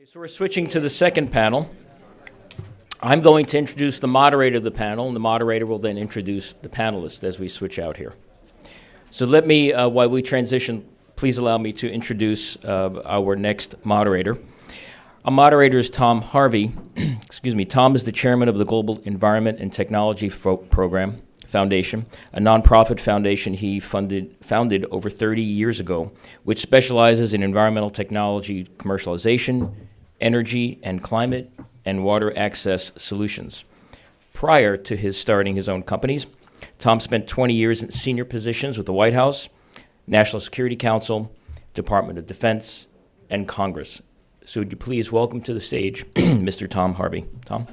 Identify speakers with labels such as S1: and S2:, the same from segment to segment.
S1: So we're switching to the second panel. I'm going to introduce the moderator of the panel, and the moderator will then introduce the panelists as we switch out here. So let me, while we transition, please allow me to introduce our next moderator. Our moderator is Tom Harvey. Excuse me. Tom is the chairman of the Global Environment and Technology Program Foundation, a nonprofit foundation he founded over 30 years ago, which specializes in environmental technology commercialization, energy and climate, and water access solutions. Prior to his starting his own companies, Tom spent 20 years in senior positions with the White House, National Security Council, Department of Defense, and Congress. So would you please welcome to the stage Mr. Tom Harvey. Tom?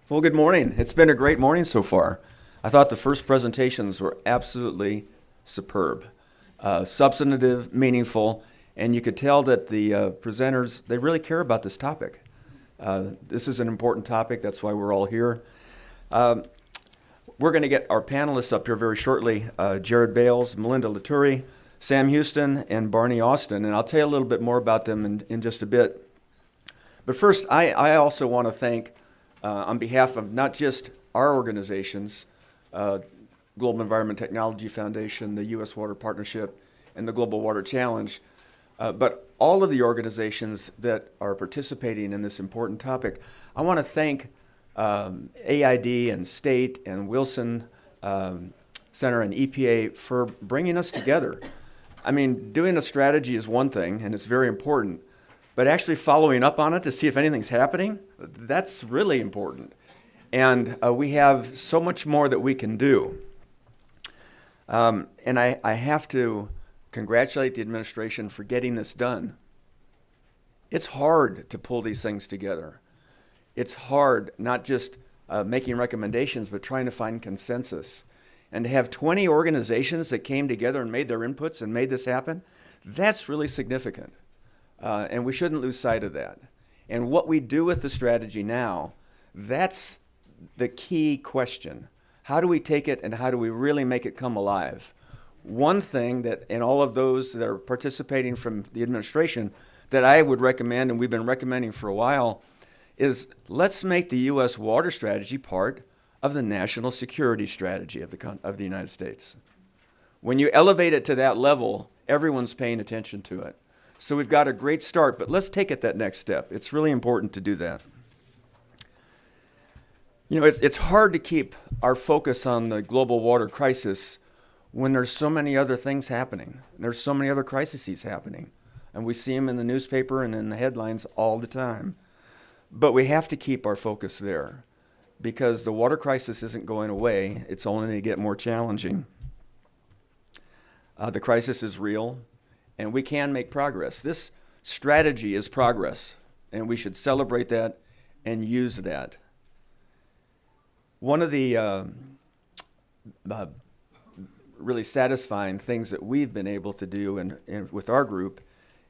S2: Well, good morning. It's been a great morning so far. I thought the first presentations were absolutely superb, substantive, meaningful, and you could tell that the presenters, they really care about this topic. This is an important topic, that's why we're all here. We're going to get our panelists up here very shortly, Jared Bales, Melinda Laturi, Sam Houston, and Barney Austin, and I'll tell you a little bit more about them in just a bit. But first, I also want to thank, on behalf of not just our organizations, Global Environment Technology Foundation, the U.S. Water Partnership, and the Global Water Challenge, but all of the organizations that are participating in this important topic. I want to thank AID and State and Wilson Center and EPA for bringing us together. I mean, doing a strategy is one thing, and it's very important, but actually following up on it to see if anything's happening, that's really important. And we have so much more that we can do. And I have to congratulate the administration for getting this done. It's hard to pull these things together. It's hard not just making recommendations, but trying to find consensus. And to have 20 organizations that came together and made their inputs and made this happen, that's really significant. And we shouldn't lose sight of that. And what we do with the strategy now, that's the key question. How do we take it and how do we really make it come alive? One thing that, in all of those that are participating from the administration, that I would recommend, and we've been recommending for a while, is let's make the U.S. water strategy part of the national security strategy of the United States. When you elevate it to that level, everyone's paying attention to it. So we've got a great start, but let's take it that next step. It's really important to do that. You know, it's hard to keep our focus on the global water crisis when there's so many other things happening. There's so many other crises happening, and we see them in the newspaper and in the headlines all the time. But we have to keep our focus there because the water crisis isn't going away. It's only going to get more challenging. The crisis is real, and we can make progress. This strategy is progress, and we should celebrate that and use that. One of the really satisfying things that we've been able to do and with our group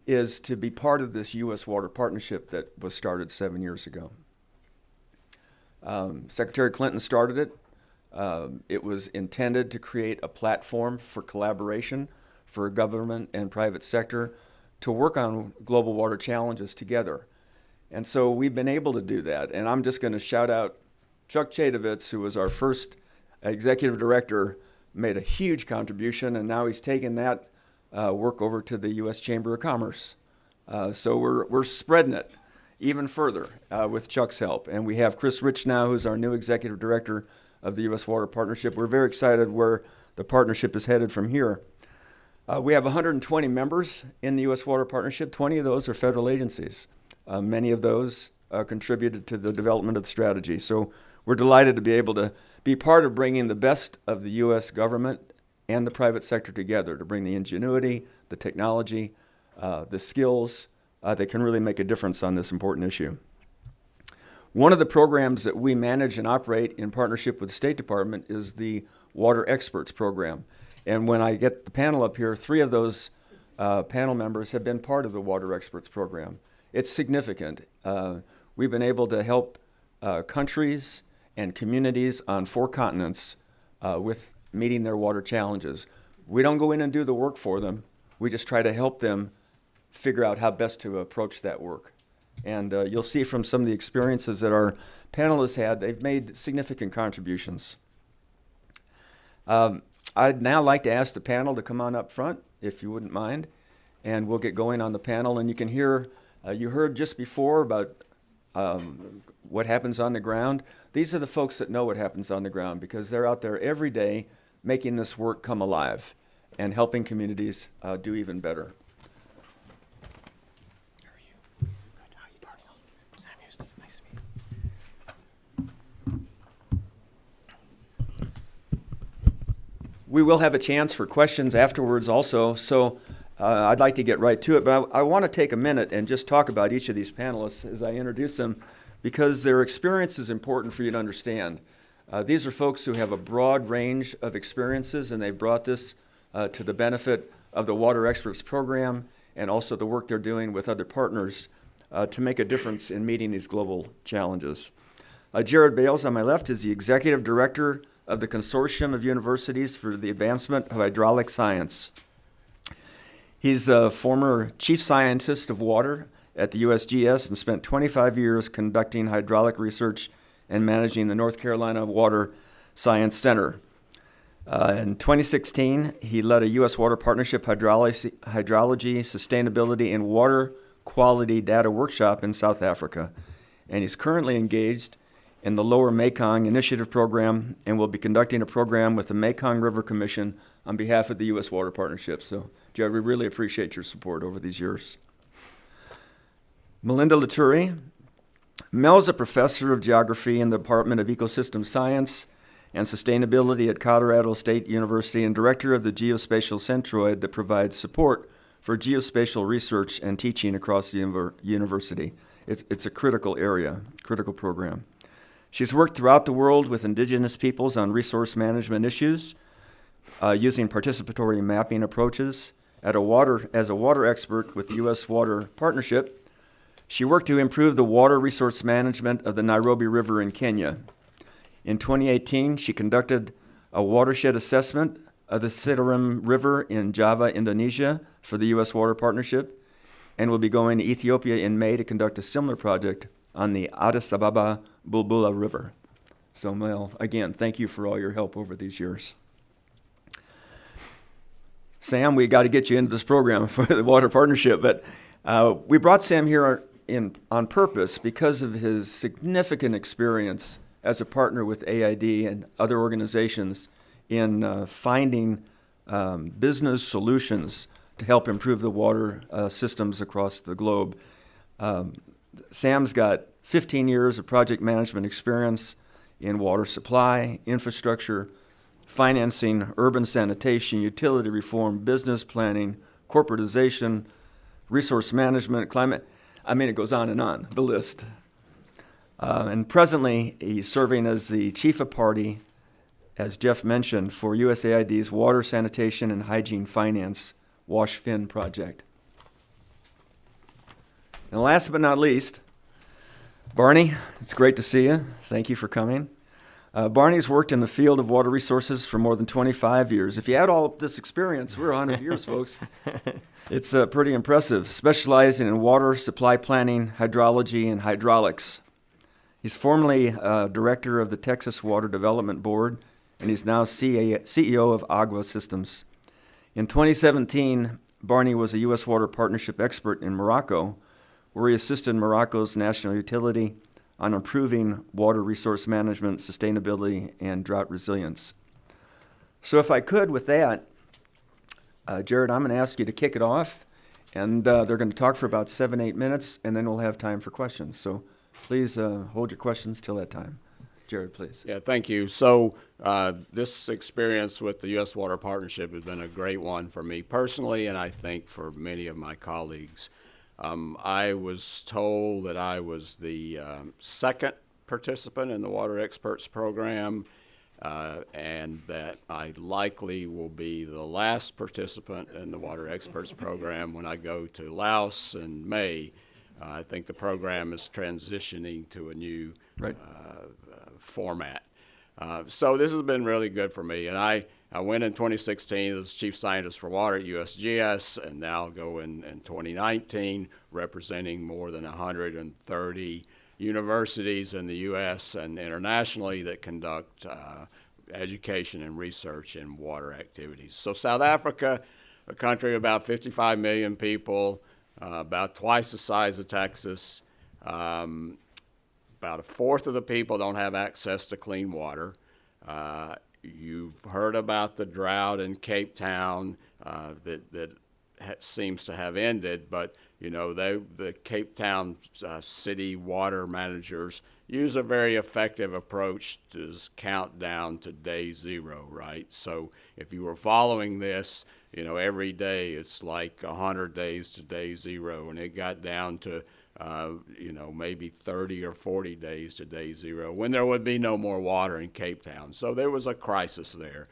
S2: is to be part of this U.S. Water Partnership that was started 7 years ago. Secretary Clinton started it. It was intended to create a platform for collaboration for government and private sector to work on global water challenges together. And so we've been able to do that. And I'm just going to shout out Chuck Chadovitz, who was our first executive director, made a huge contribution, and now he's taken that work over to the U.S. Chamber of Commerce. So we're spreading it even further with Chuck's help. And we have Chris Rich now, who's our new executive director of the U.S. Water Partnership. We're very excited where the partnership is headed from here. We have 120 members in the U.S. Water Partnership. 20 of those are federal agencies. Many of those contributed to the development of the strategy. So we're delighted to be able to be part of bringing the best of the U.S. government and the private sector together to bring the ingenuity, the technology, the skills that can really make a difference on this important issue. One of the programs that we manage and operate in partnership with the State Department is the Water Experts Program. And when I get the panel up here, 3 of those panel members have been part of the Water Experts Program. It's significant. We've been able to help countries and communities on 4 continents with meeting their water challenges. We don't go in and do the work for them. We just try to help them figure out how best to approach that work. And you'll see from some of the experiences that our panelists had, they've made significant contributions. I'd now like to ask the panel to come on up front, if you wouldn't mind, and we'll get going on the panel. And you can hear, you heard just before about what happens on the ground. These are the folks that know what happens on the ground because they're out there every day making this work come alive and helping communities do even better. We will have a chance for questions afterwards also, so I'd like to get right to it, but I want to take a minute and just talk about each of these panelists as I introduce them because their experience is important for you to understand. These are folks who have a broad range of experiences, and they've brought this to the benefit of the Water Experts Program and also the work they're doing with other partners to make a difference in meeting these global challenges. Jared Bales on my left is the Executive Director of the Consortium of Universities for the Advancement of Hydraulic Science. He's a former Chief Scientist of Water at the USGS and spent 25 years conducting hydraulic research and managing the North Carolina Water Science Center. In 2016, he led a U.S. Water Partnership Hydrology, Sustainability, and Water Quality Data Workshop in South Africa. And he's currently engaged in the Lower Mekong Initiative Program and will be conducting a program with the Mekong River Commission on behalf of the U.S. Water Partnership. So, Jared, we really appreciate your support over these years. Melinda Latourie. Mel's a professor of geography in the Department of Ecosystem Science and Sustainability at Colorado State University and director of the Geospatial Centroid that provides support for geospatial research and teaching across the university. It's a critical area, critical program. She's worked throughout the world with indigenous peoples on resource management issues, using participatory mapping approaches. As a water expert with the U.S. Water Partnership, she worked to improve the water resource management of the Nairobi River in Kenya. In 2018, she conducted a watershed assessment of the Citarum River in Java, Indonesia for the U.S. Water Partnership, and will be going to Ethiopia in May to conduct a similar project on the Addis Ababa Bulbula River. So, Mel, again, thank you for all your help over these years. Sam, we got to get you into this program for the Water Partnership, but we brought Sam here on purpose because of his significant experience as a partner with AID and other organizations in finding business solutions to help improve the water systems across the globe. Sam's got 15 years of project management experience in water supply, infrastructure, financing, urban sanitation, utility reform, business planning, corporatization, resource management, climate. I mean, it goes on, the list. And presently, he's serving as the chief of party, as Jeff mentioned, for USAID's Water, Sanitation, and Hygiene Finance WashFin project. And last but not least, Barney, it's great to see you. Thank you for coming. Barney's worked in the field of water resources for more than 25 years. If you add all of this experience, we're 100 years, folks. It's pretty impressive, specializing in water supply planning, hydrology, and hydraulics. He's formerly director of the Texas Water Development Board, and he's now CEO of Agua Systems. In 2017, Barney was a U.S. Water Partnership expert in Morocco, where he assisted Morocco's national utility on improving water resource management, sustainability, and drought resilience. So if I could, with that, Jared, I'm going to ask you to kick it off, and they're going to talk for about 7-8 minutes, and then we'll have time for questions. So please hold your questions till that time. Jared, please.
S3: Yeah, thank you. So this experience with the U.S. Water Partnership has been a great one for me personally, and I think for many of my colleagues. I was told that I was the second participant in the Water Experts Program, and that I likely will be the last participant in the Water Experts Program when I go to Laos in May. I think the program is transitioning to a new format. So this has been really good for me, and I went in 2016 as chief scientist for water at USGS, and now go in 2019 representing more than 130 universities in the U.S. and internationally that conduct education and research in water activities. So South Africa, a country of about 55 million people, about twice the size of Texas. About a fourth of the people don't have access to clean water. You've heard about the drought in Cape Town that seems to have ended, but you know the Cape Town city water managers use a very effective approach to count down to day zero, right? So if you were following this, you know, every day it's like 100 days to day zero, and it got down to you know, maybe 30 or 40 days to day zero when there would be no more water in Cape Town. So there was a crisis there.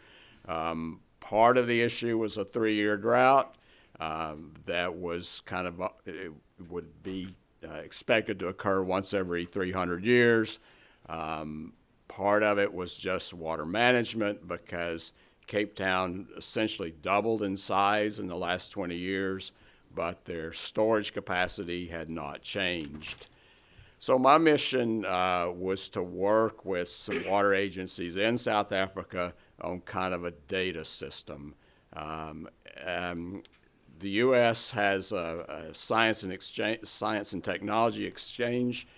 S3: Part of the issue was a 3-year drought that was kind of, it would be expected to occur once every 300 years. Part of it was just water management because Cape Town essentially doubled in size in the last 20 years. But their storage capacity had not changed. So my mission was to work with some water agencies in South Africa on kind of a data system. The U.S. has a science and technology exchange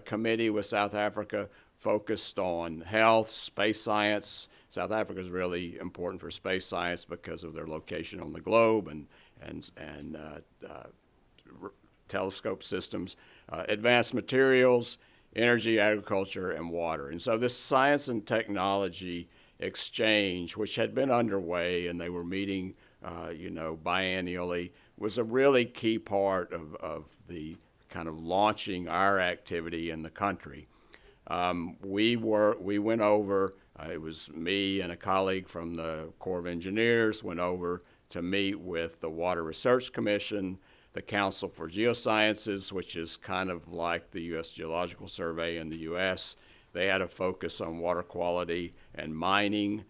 S3: committee with South Africa focused on health, space science. South Africa is really important for space science because of their location on the globe and telescope systems, advanced materials, energy, agriculture, and water. And so this science and technology exchange, which had been underway and they were meeting, you know, biannually, was a really key part of the kind of launching our activity in the country. We went over, it was me and a colleague from the Corps of Engineers went over to meet with the Water Research Commission, the Council for Geosciences, which is kind of like the U.S. Geological Survey in the U.S. They had a focus on water quality and mining,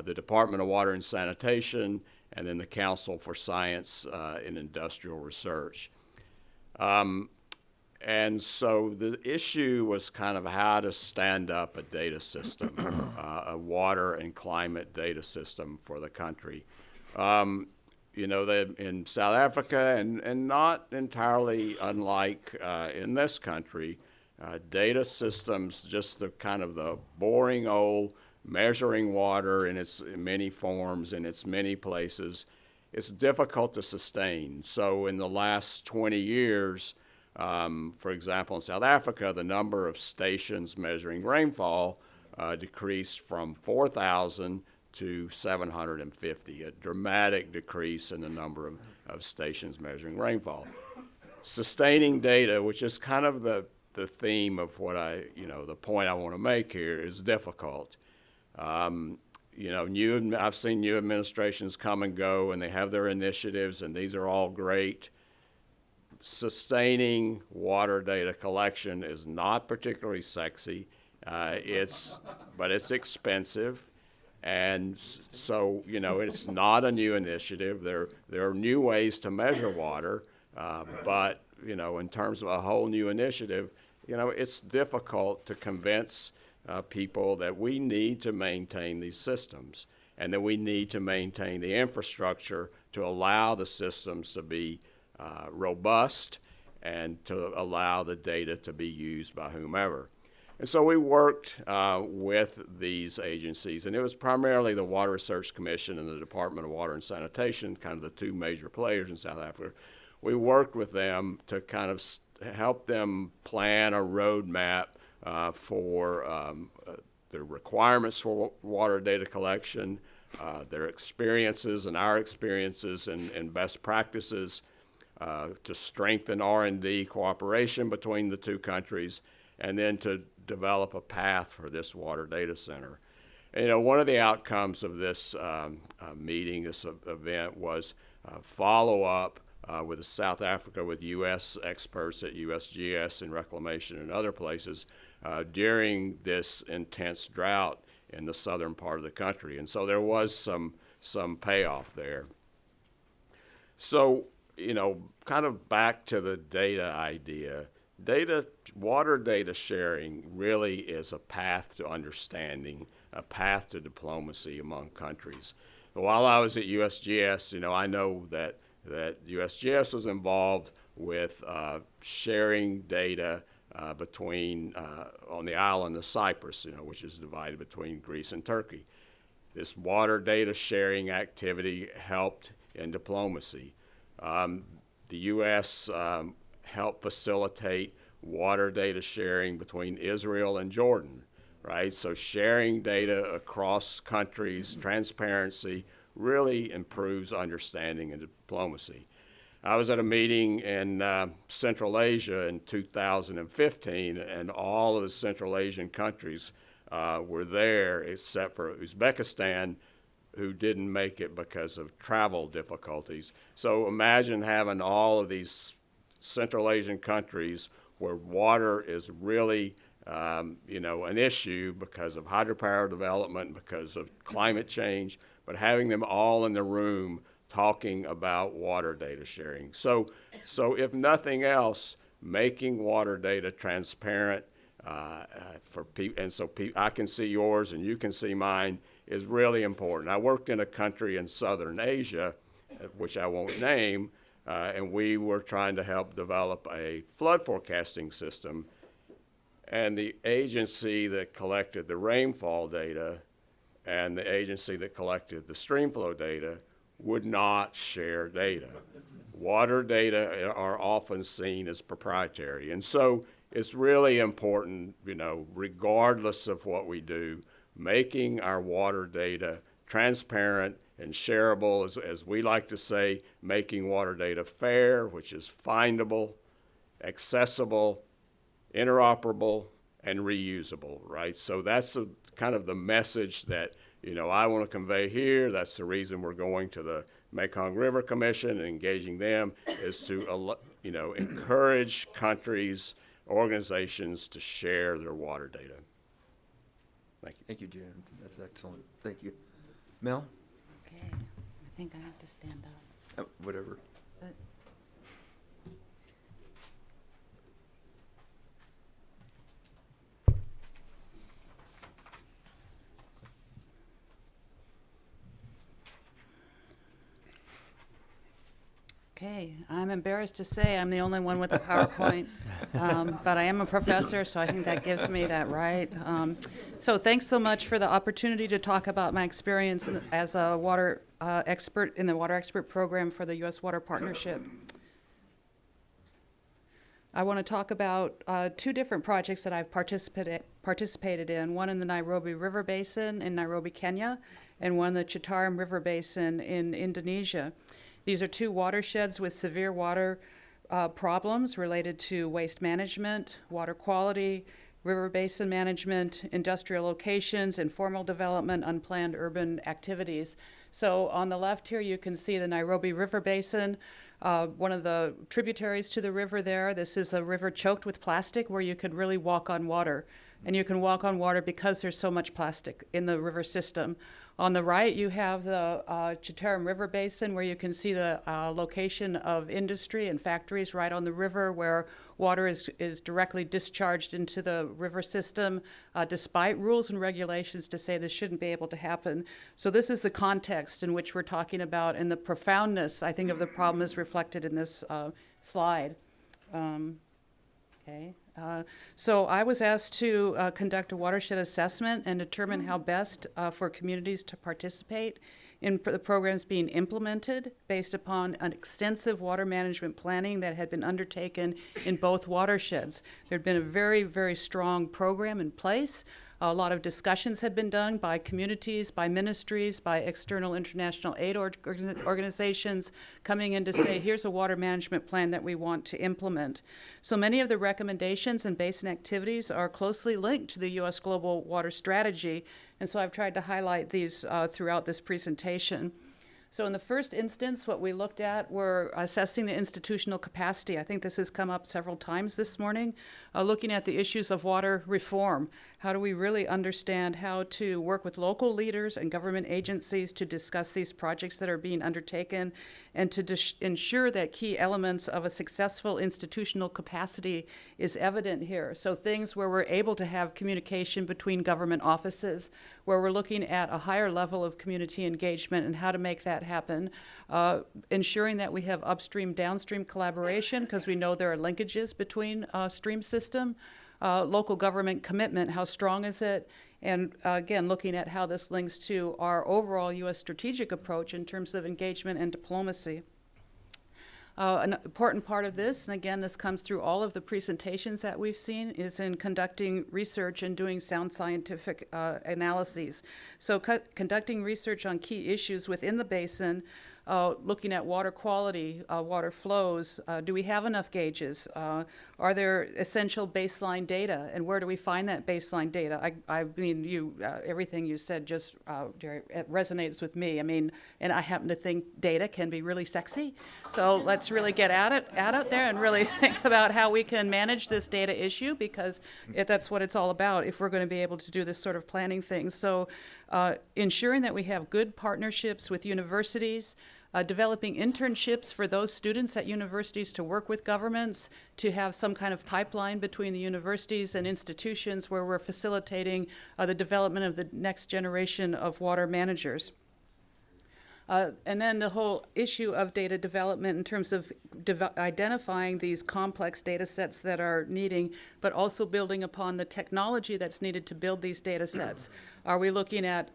S3: the Department of Water and Sanitation, and then the Council for Science and Industrial Research. And so the issue was kind of how to stand up a data system, a water and climate data system for the country. You know, in South Africa, and not entirely unlike in this country, data systems, just the kind of the boring old measuring water in its many forms, in its many places, it's difficult to sustain. So in the last 20 years, for example, in South Africa, the number of stations measuring rainfall decreased from 4,000 to 750, a dramatic decrease in the number of stations measuring rainfall. Sustaining data, which is kind of the theme of what the point I want to make here, is difficult. You know, I've seen new administrations come and go, and they have their initiatives, and these are all great. Sustaining water data collection is not particularly sexy. But it's expensive. And so, you know, it's not a new initiative. There are new ways to measure water, but, you know, in terms of a whole new initiative, you know, it's difficult to convince people that we need to maintain these systems and that we need to maintain the infrastructure to allow the systems to be robust and to allow the data to be used by whomever. And so we worked with these agencies, and it was primarily the Water Research Commission and the Department of Water and Sanitation, kind of the two major players in South Africa. We worked with them to kind of help them plan a roadmap for the requirements for water data collection, their experiences and our experiences and best practices, to strengthen R&D cooperation between the two countries, and then to develop a path for this water data center. And, you know, one of the outcomes of this meeting, this event, was follow-up with South Africa with U.S. experts at USGS and Reclamation and other places during this intense drought in the southern part of the country. And so there was some payoff there. So, you know, kind of back to the data idea, water data sharing really is a path to understanding, a path to diplomacy among countries. While I was at USGS, you know, I know that USGS was involved with sharing data between, on the island of Cyprus, you know, which is divided between Greece and Turkey. This water data sharing activity helped in diplomacy. The U.S. Helped facilitate water data sharing between Israel and Jordan, right? So sharing data across countries, transparency, really improves understanding and diplomacy. I was at a meeting in Central Asia in 2015, and all of the Central Asian countries were there except for Uzbekistan, who didn't make it because of travel difficulties. So imagine having all of these Central Asian countries where water is really you know, an issue because of hydropower development, because of climate change, but having them all in the room talking about water data sharing. So if nothing else, making water data transparent for people, and so I can see yours and you can see mine, is really important. I worked in a country in Southern Asia, which I won't name, and we were trying to help develop a flood forecasting system. And the agency that collected the rainfall data and the agency that collected the streamflow data would not share data. Water data are often seen as proprietary. And so it's really important, you know, regardless of what we do, making our water data transparent and shareable, as we like to say, making water data fair, which is findable, accessible, interoperable, and reusable, right? So that's kind of the message that, you know, I want to convey here. That's the reason we're going to the Mekong River Commission and engaging them, is to, you know, encourage countries, organizations to share their water data. Thank you.
S2: Thank you, Jan. That's excellent. Thank you. Mel?
S4: Okay, I think I have to stand up.
S2: Whatever.
S4: Is it- Okay, I'm embarrassed to say I'm the only one with a PowerPoint, but I am a professor, so I think that gives me that right. So thanks so much for the opportunity to talk about my experience as a water expert in the Water Expert Program for the U.S. Water Partnership. I want to talk about two different projects that I've participated in, one in the Nairobi River Basin in Nairobi, Kenya, and one in the Citarum River Basin in Indonesia. These are two watersheds with severe water problems related to waste management, water quality, river basin management, industrial locations, informal development, unplanned urban activities. So on the left here, you can see the Nairobi River Basin, one of the tributaries to the river there. This is a river choked with plastic where you could really walk on water. And you can walk on water because there's so much plastic in the river system. On the right, you have the Citarum River Basin, where you can see the location of industry and factories right on the river, where water is directly discharged into the river system, despite rules and regulations to say this shouldn't be able to happen. So this is the context in which we're talking about, and the profoundness, I think, of the problem is reflected in this slide. Okay. So I was asked to conduct a watershed assessment and determine how best for communities to participate in the programs being implemented based upon an extensive water management planning that had been undertaken in both watersheds. There had been a very, very strong program in place. A lot of discussions had been done by communities, by ministries, by external international aid organizations coming in to say, here's a water management plan that we want to implement. So many of the recommendations and basin activities are closely linked to the U.S. Global Water Strategy, and so I've tried to highlight these throughout this presentation. So in the first instance, what we looked at were assessing the institutional capacity. I think this has come up several times this morning, looking at the issues of water reform. How do we really understand how to work with local leaders and government agencies to discuss these projects that are being undertaken and to ensure that key elements of a successful institutional capacity is evident here. So things where we're able to have communication between government offices, where we're looking at a higher level of community engagement and how to make that happen, ensuring that we have upstream, downstream collaboration, because we know there are linkages between stream system, local government commitment, how strong is it, and again, looking at how this links to our overall U.S. strategic approach in terms of engagement and diplomacy. An important part of this, and again, this comes through all of the presentations that we've seen, is in conducting research and doing sound scientific analyses. So conducting research on key issues within the basin, looking at water quality, water flows, do we have enough gauges? Are there essential baseline data, and where do we find that baseline data? I mean, everything you said just it resonates with me. I mean, and I happen to think data can be really sexy, so let's really get at it out there and really think about how we can manage this data issue, because that's what it's all about if we're going to be able to do this sort of planning thing. So ensuring that we have good partnerships with universities, developing internships for those students at universities to work with governments, to have some kind of pipeline between the universities and institutions where we're facilitating the development of the next generation of water managers. And then the whole issue of data development in terms of identifying these complex data sets that are needing, but also building upon the technology that's needed to build these data sets. Are we looking at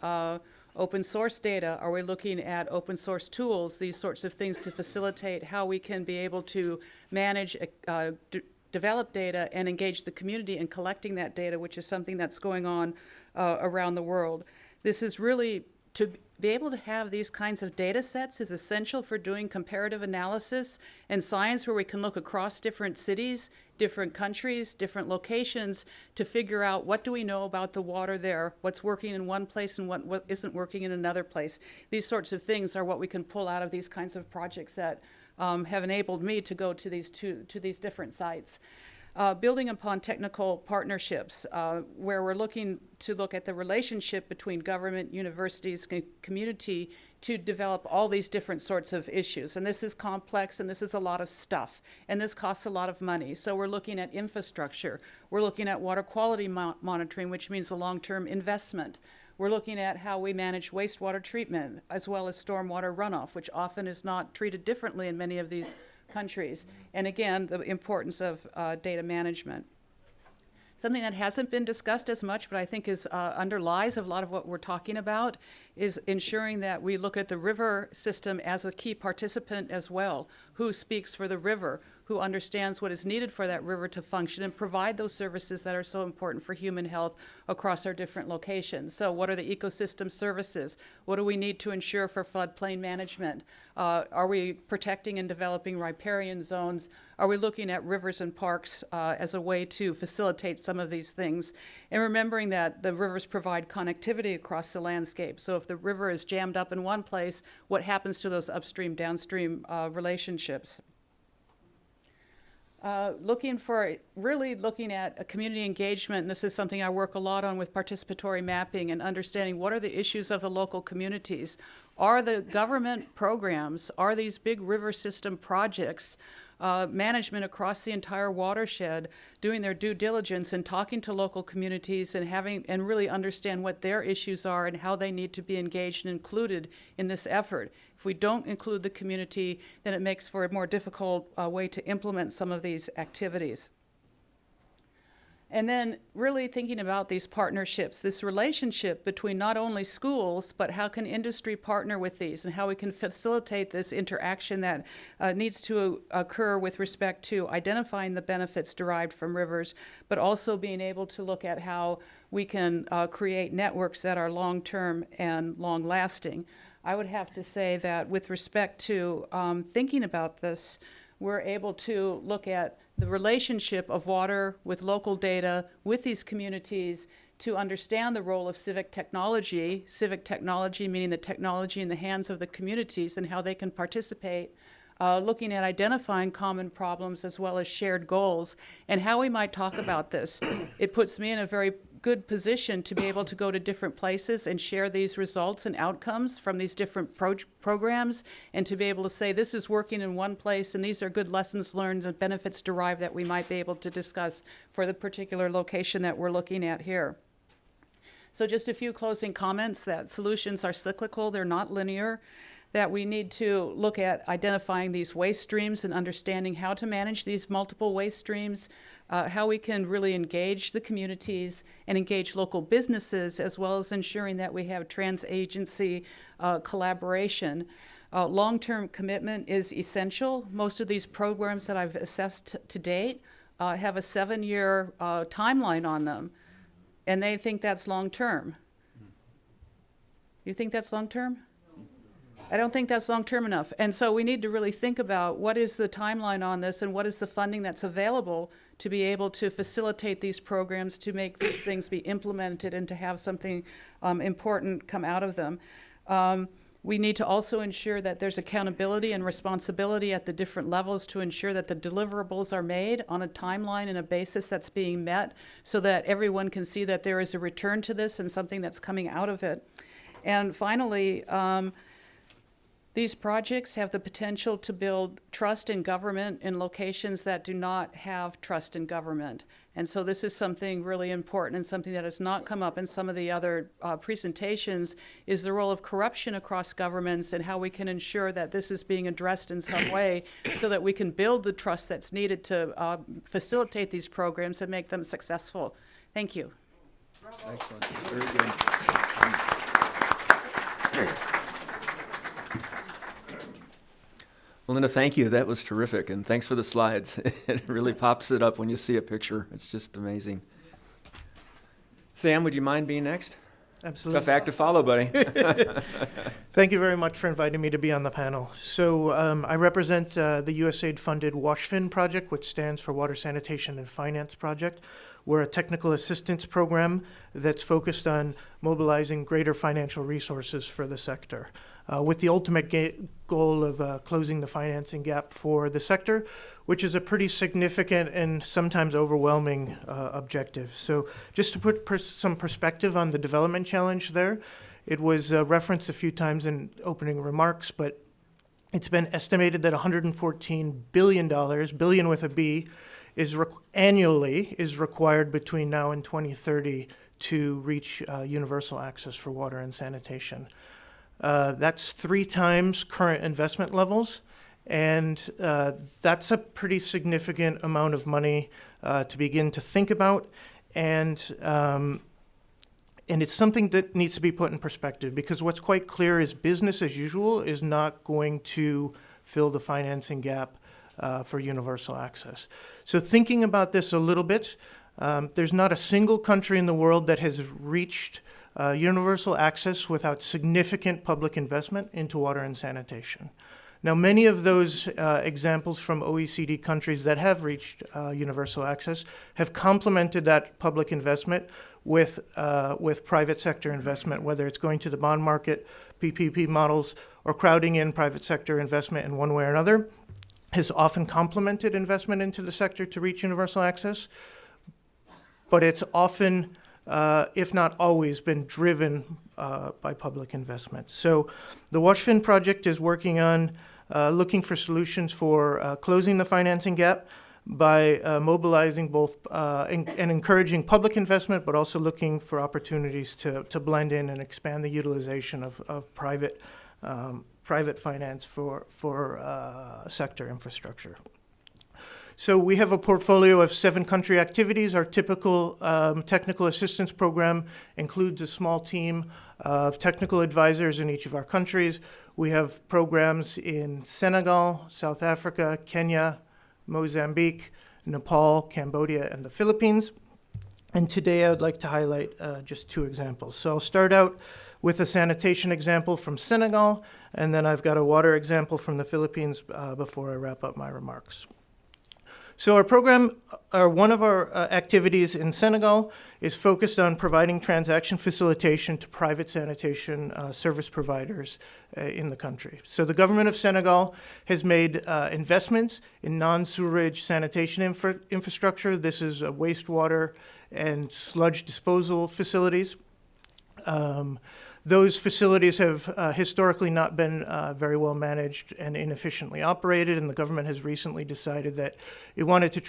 S4: open source data? Are we looking at open source tools, these sorts of things to facilitate how we can be able to manage, develop data and engage the community in collecting that data, which is something that's going on around the world. This is really, to be able to have these kinds of data sets is essential for doing comparative analysis and science, where we can look across different cities, different countries, different locations to figure out what do we know about the water there, what's working in one place and what isn't working in another place. These sorts of things are what we can pull out of these kinds of projects that have enabled me to go to these different sites. Building upon technical partnerships, where we're looking to look at the relationship between government, universities, community to develop all these different sorts of issues. And this is complex, and this is a lot of stuff, and this costs a lot of money. So we're looking at infrastructure. We're looking at water quality monitoring, which means a long-term investment. We're looking at how we manage wastewater treatment, as well as stormwater runoff, which often is not treated differently in many of these countries. And again, the importance of data management. Something that hasn't been discussed as much, but I think underlies a lot of what we're talking about, is ensuring that we look at the river system as a key participant as well. Who speaks for the river? Who understands what is needed for that river to function and provide those services that are so important for human health across our different locations? So what are the ecosystem services? What do we need to ensure for floodplain management? Are we protecting and developing riparian zones? Are we looking at rivers and parks as a way to facilitate some of these things? And remembering that the rivers provide connectivity across the landscape. So if the river is jammed up in one place, what happens to those upstream, downstream relationships? Really looking at a community engagement, and this is something I work a lot on with participatory mapping and understanding what are the issues of the local communities. Are the government programs, are these big river system projects, management across the entire watershed, doing their due diligence and talking to local communities and really understand what their issues are and how they need to be engaged and included in this effort. If we don't include the community, then it makes for a more difficult way to implement some of these activities. And then really thinking about these partnerships, this relationship between not only schools, but how can industry partner with these and how we can facilitate this interaction that needs to occur with respect to identifying the benefits derived from rivers, but also being able to look at how we can create networks that are long-term and long-lasting. I would have to say that with respect to thinking about this, we're able to look at the relationship of water with local data, with these communities, to understand the role of civic technology meaning the technology in the hands of the communities and how they can participate, looking at identifying common problems as well as shared goals, and how we might talk about this. It puts me in a very good position to be able to go to different places and share these results and outcomes from these different programs, and to be able to say this is working in one place and these are good lessons learned and benefits derived that we might be able to discuss for the particular location that we're looking at here. So just a few closing comments: that solutions are cyclical, they're not linear, that we need to look at identifying these waste streams and understanding how to manage these multiple waste streams, how we can really engage the communities and engage local businesses, as well as ensuring that we have trans-agency collaboration. Long-term commitment is essential. Most of these programs that I've assessed to date have a 7-year timeline on them, and they think that's long-term. You think that's long-term? I don't think that's long-term enough. And so we need to really think about what is the timeline on this and what is the funding that's available to be able to facilitate these programs, to make these things be implemented and to have something important come out of them. We need to also ensure that there's accountability and responsibility at the different levels to ensure that the deliverables are made on a timeline and a basis that's being met, so that everyone can see that there is a return to this and something that's coming out of it. And finally, these projects have the potential to build trust in government in locations that do not have trust in government. And so this is something really important, and something that has not come up in some of the other presentations, is the role of corruption across governments and how we can ensure that this is being addressed in some way so that we can build the trust that's needed to facilitate these programs and make them successful. Thank you.
S2: Excellent. Very good. Well, Linda, thank you. That was terrific, and thanks for the slides. It really pops it up when you see a picture. It's just amazing. Sam, would you mind being next?
S5: Absolutely.
S2: Tough act to follow, buddy.
S5: Thank you very much for inviting me to be on the panel. So I represent the USAID-funded WashFin project, which stands for Water Sanitation and Finance Project. We're a technical assistance program that's focused on mobilizing greater financial resources for the sector, with the ultimate goal of closing the financing gap for the sector, which is a pretty significant and sometimes overwhelming objective. So just to put some perspective on the development challenge there, it was referenced a few times in opening remarks, but it's been estimated that $114 billion, billion with a B, annually is required between now and 2030 to reach universal access for water and sanitation. That's 3 times current investment levels, and that's a pretty significant amount of money to begin to think about, and it's something that needs to be put in perspective, because what's quite clear is business as usual is not going to fill the financing gap for universal access. So thinking about this a little bit, there's not a single country in the world that has reached universal access without significant public investment into water and sanitation. Now, many of those examples from OECD countries that have reached universal access have complemented that public investment with private sector investment, whether it's going to the bond market, PPP models, or crowding in private sector investment in one way or another, has often complemented investment into the sector to reach universal access, but it's often, if not always, been driven by public investment. So the WashFin project is working on looking for solutions for closing the financing gap by mobilizing both and encouraging public investment, but also looking for opportunities to blend in and expand the utilization of private finance for sector infrastructure. So we have a portfolio of 7 country activities. Our typical technical assistance program includes a small team of technical advisors in each of our countries. We have programs in Senegal, South Africa, Kenya, Mozambique, Nepal, Cambodia, and the Philippines. And today I would like to highlight just 2 examples. So I'll start out with a sanitation example from Senegal, and then I've got a water example from the Philippines before I wrap up my remarks. So our program, one of our activities in Senegal is focused on providing transaction facilitation to private sanitation service providers in the country. So the government of Senegal has made investments in non-sewerage sanitation infrastructure. This is wastewater and sludge disposal facilities. Those facilities have historically not been very well managed and inefficiently operated, and the government has recently decided that it wanted to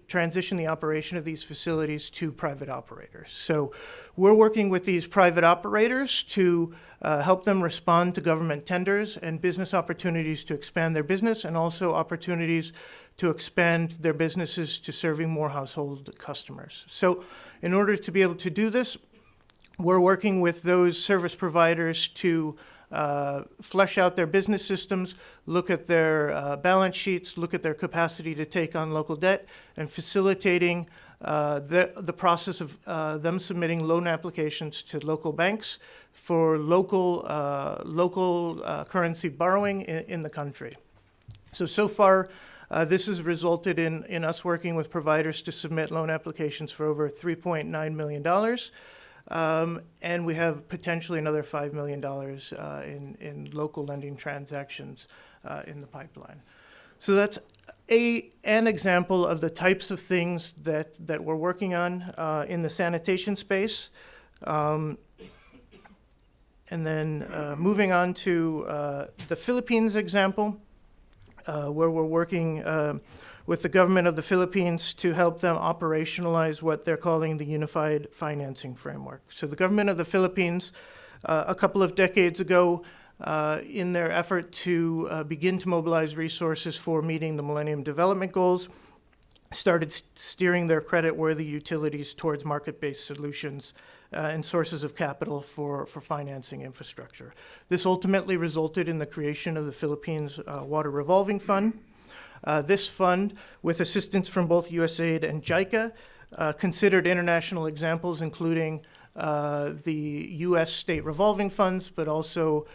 S5: transition the operation of these facilities to private operators. So we're working with these private operators to help them respond to government tenders and business opportunities to expand their business, and also opportunities to expand their businesses to serving more household customers. So in order to be able to do this, we're working with those service providers to flesh out their business systems, look at their balance sheets, look at their capacity to take on local debt, and facilitating the process of them submitting loan applications to local banks for local currency borrowing in the country. So far, this has resulted in us working with providers to submit loan applications for over $3.9 million. And we have potentially another $5 million in local lending transactions in the pipeline. So that's an example of the types of things that we're working on in the sanitation space. And then moving on to the Philippines example, where we're working with the government of the Philippines to help them operationalize what they're calling the Unified Financing Framework. So the government of the Philippines, a couple of decades ago, in their effort to begin to mobilize resources for meeting the Millennium Development Goals, started steering their credit-worthy utilities towards market-based solutions and sources of capital for financing infrastructure. This ultimately resulted in the creation of the Philippines Water Revolving Fund. This fund, with assistance from both USAID and JICA, considered international examples, including the U.S. state revolving funds, but also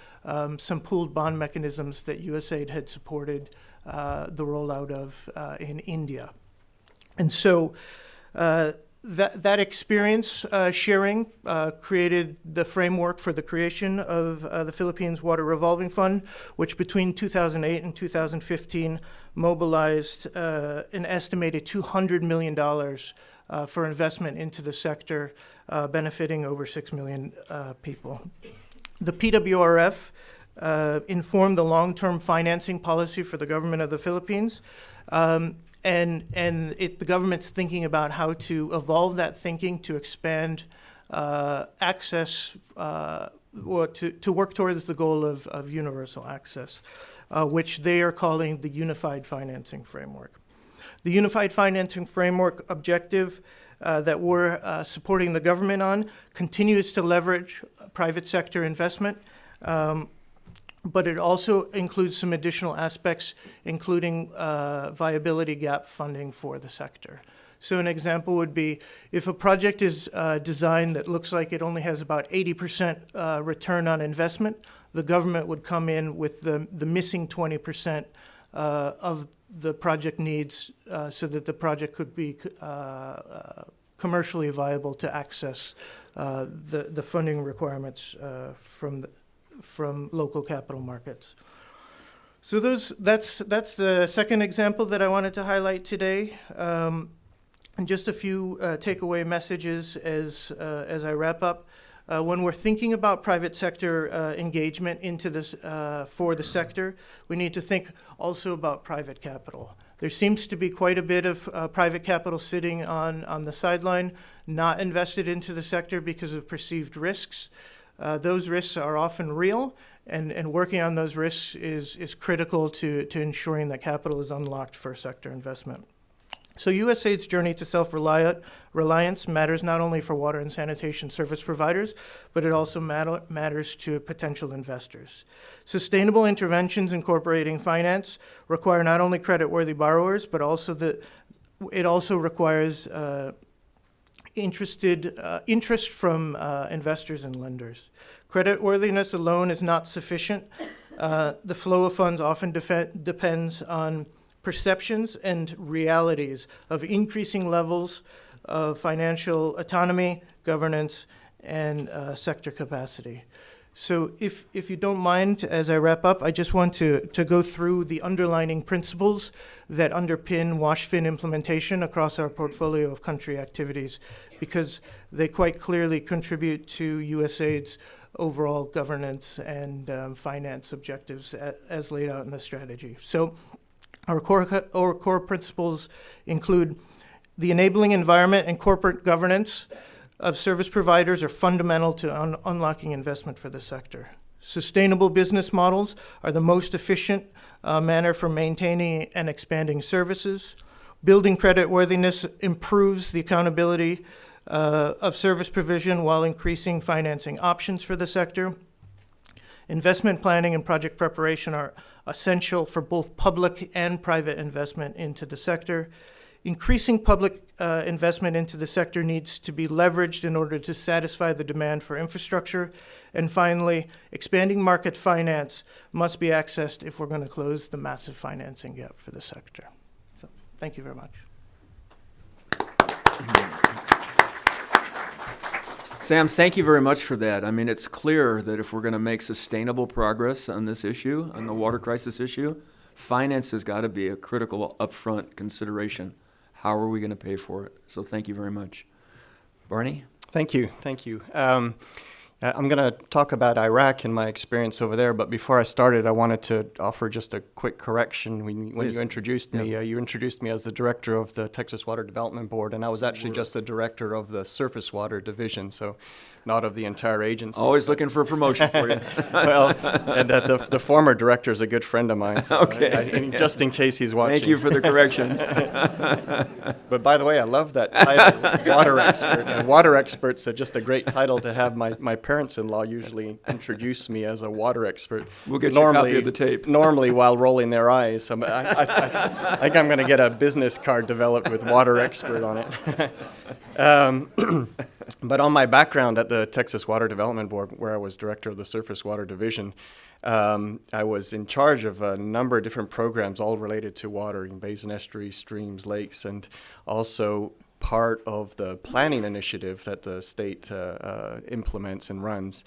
S5: some pooled bond mechanisms that USAID had supported the rollout of in India. And so that experience sharing created the framework for the creation of the Philippines Water Revolving Fund, which between 2008 and 2015 mobilized an estimated $200 million for investment into the sector, benefiting over 6 million people. The PWRF informed the long-term financing policy for the government of the Philippines. And the government's thinking about how to evolve that thinking to expand access, or to work towards the goal of universal access, which they are calling the Unified Financing Framework. The Unified Financing Framework objective that we're supporting the government on continues to leverage private sector investment, but it also includes some additional aspects, including viability gap funding for the sector. So an example would be if a project is designed that looks like it only has about 80% return on investment, the government would come in with the missing 20% of the project needs so that the project could be commercially viable to access the funding requirements from local capital markets. So that's the second example that I wanted to highlight today. And just a few takeaway messages as I wrap up. When we're thinking about private sector engagement into this for the sector, we need to think also about private capital. There seems to be quite a bit of private capital sitting on the sideline, not invested into the sector because of perceived risks. Those risks are often real, and working on those risks is critical to ensuring that capital is unlocked for sector investment. So USAID's journey to self-reliance matters not only for water and sanitation service providers, but it also matters to potential investors. Sustainable interventions incorporating finance require not only creditworthy borrowers, but also it also requires interest from investors and lenders. Creditworthiness alone is not sufficient. The flow of funds often depends on perceptions and realities of increasing levels of financial autonomy, governance, and sector capacity. So if you don't mind, as I wrap up, I just want to go through the underlining principles that underpin WashFin implementation across our portfolio of country activities, because they quite clearly contribute to USAID's overall governance and finance objectives as laid out in the strategy. So our core principles include the enabling environment and corporate governance of service providers are fundamental to unlocking investment for the sector. Sustainable business models are the most efficient manner for maintaining and expanding services. Building creditworthiness improves the accountability of service provision while increasing financing options for the sector. Investment planning and project preparation are essential for both public and private investment into the sector. Increasing public investment into the sector needs to be leveraged in order to satisfy the demand for infrastructure. And finally, expanding market finance must be accessed if we're going to close the massive financing gap for the sector. So, thank you very much.
S2: Sam, thank you very much for that. I mean, it's clear that if we're going to make sustainable progress on this issue, on the water crisis issue, finance has got to be a critical upfront consideration. How are we going to pay for it? So thank you very much. Barney?
S6: Thank you. I'm going to talk about Iraq and my experience over there, but before I started, I wanted to offer just a quick correction. When you introduced me, you introduced me as the director of the Texas Water Development Board, and I was actually just the director of the Surface Water Division, so not of the entire agency.
S2: Always looking for a promotion for you.
S6: Well, and the former director is a good friend of mine, so
S2: Okay.
S6: just in case he's watching.
S2: Thank you for the correction.
S6: But by the way, I love that title, water expert. And water expert's just a great title to have. My parents-in-law usually introduce me as a water expert.
S2: We'll get you a copy of the tape.
S6: Normally while rolling their eyes. I think I'm going to get a business card developed with water expert on it. But on my background at the Texas Water Development Board, where I was director of the Surface Water Division, I was in charge of a number of different programs, all related to water, in basin estuaries, streams, lakes, and also part of the planning initiative that the state implements and runs.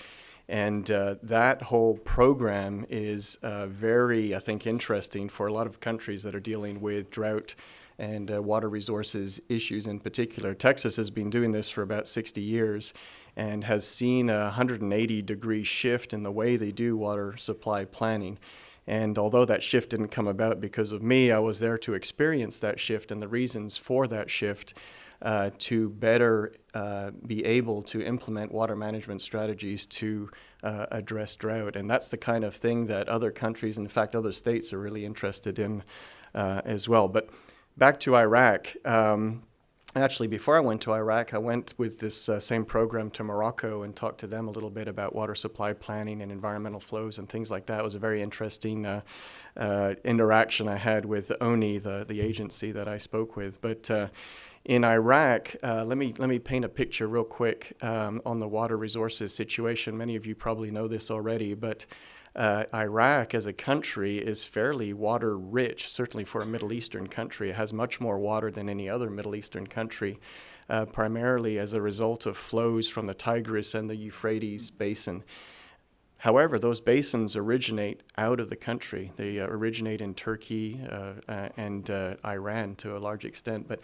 S6: And that whole program is very, I think, interesting for a lot of countries that are dealing with drought and water resources issues in particular. Texas has been doing this for about 60 years and has seen a 180-degree shift in the way they do water supply planning. And although that shift didn't come about because of me, I was there to experience that shift and the reasons for that shift to better be able to implement water management strategies to address drought. And that's the kind of thing that other countries, in fact other states, are really interested in as well. But back to Iraq. Actually, before I went to Iraq, I went with this same program to Morocco and talked to them a little bit about water supply planning and environmental flows and things like that. It was a very interesting interaction I had with ONI, the agency that I spoke with. But in Iraq, let me paint a picture real quick on the water resources situation. Many of you probably know this already, but Iraq as a country is fairly water rich, certainly for a Middle Eastern country. It has much more water than any other Middle Eastern country, primarily as a result of flows from the Tigris and the Euphrates basin. However, those basins originate out of the country. They originate in Turkey and Iran to a large extent, but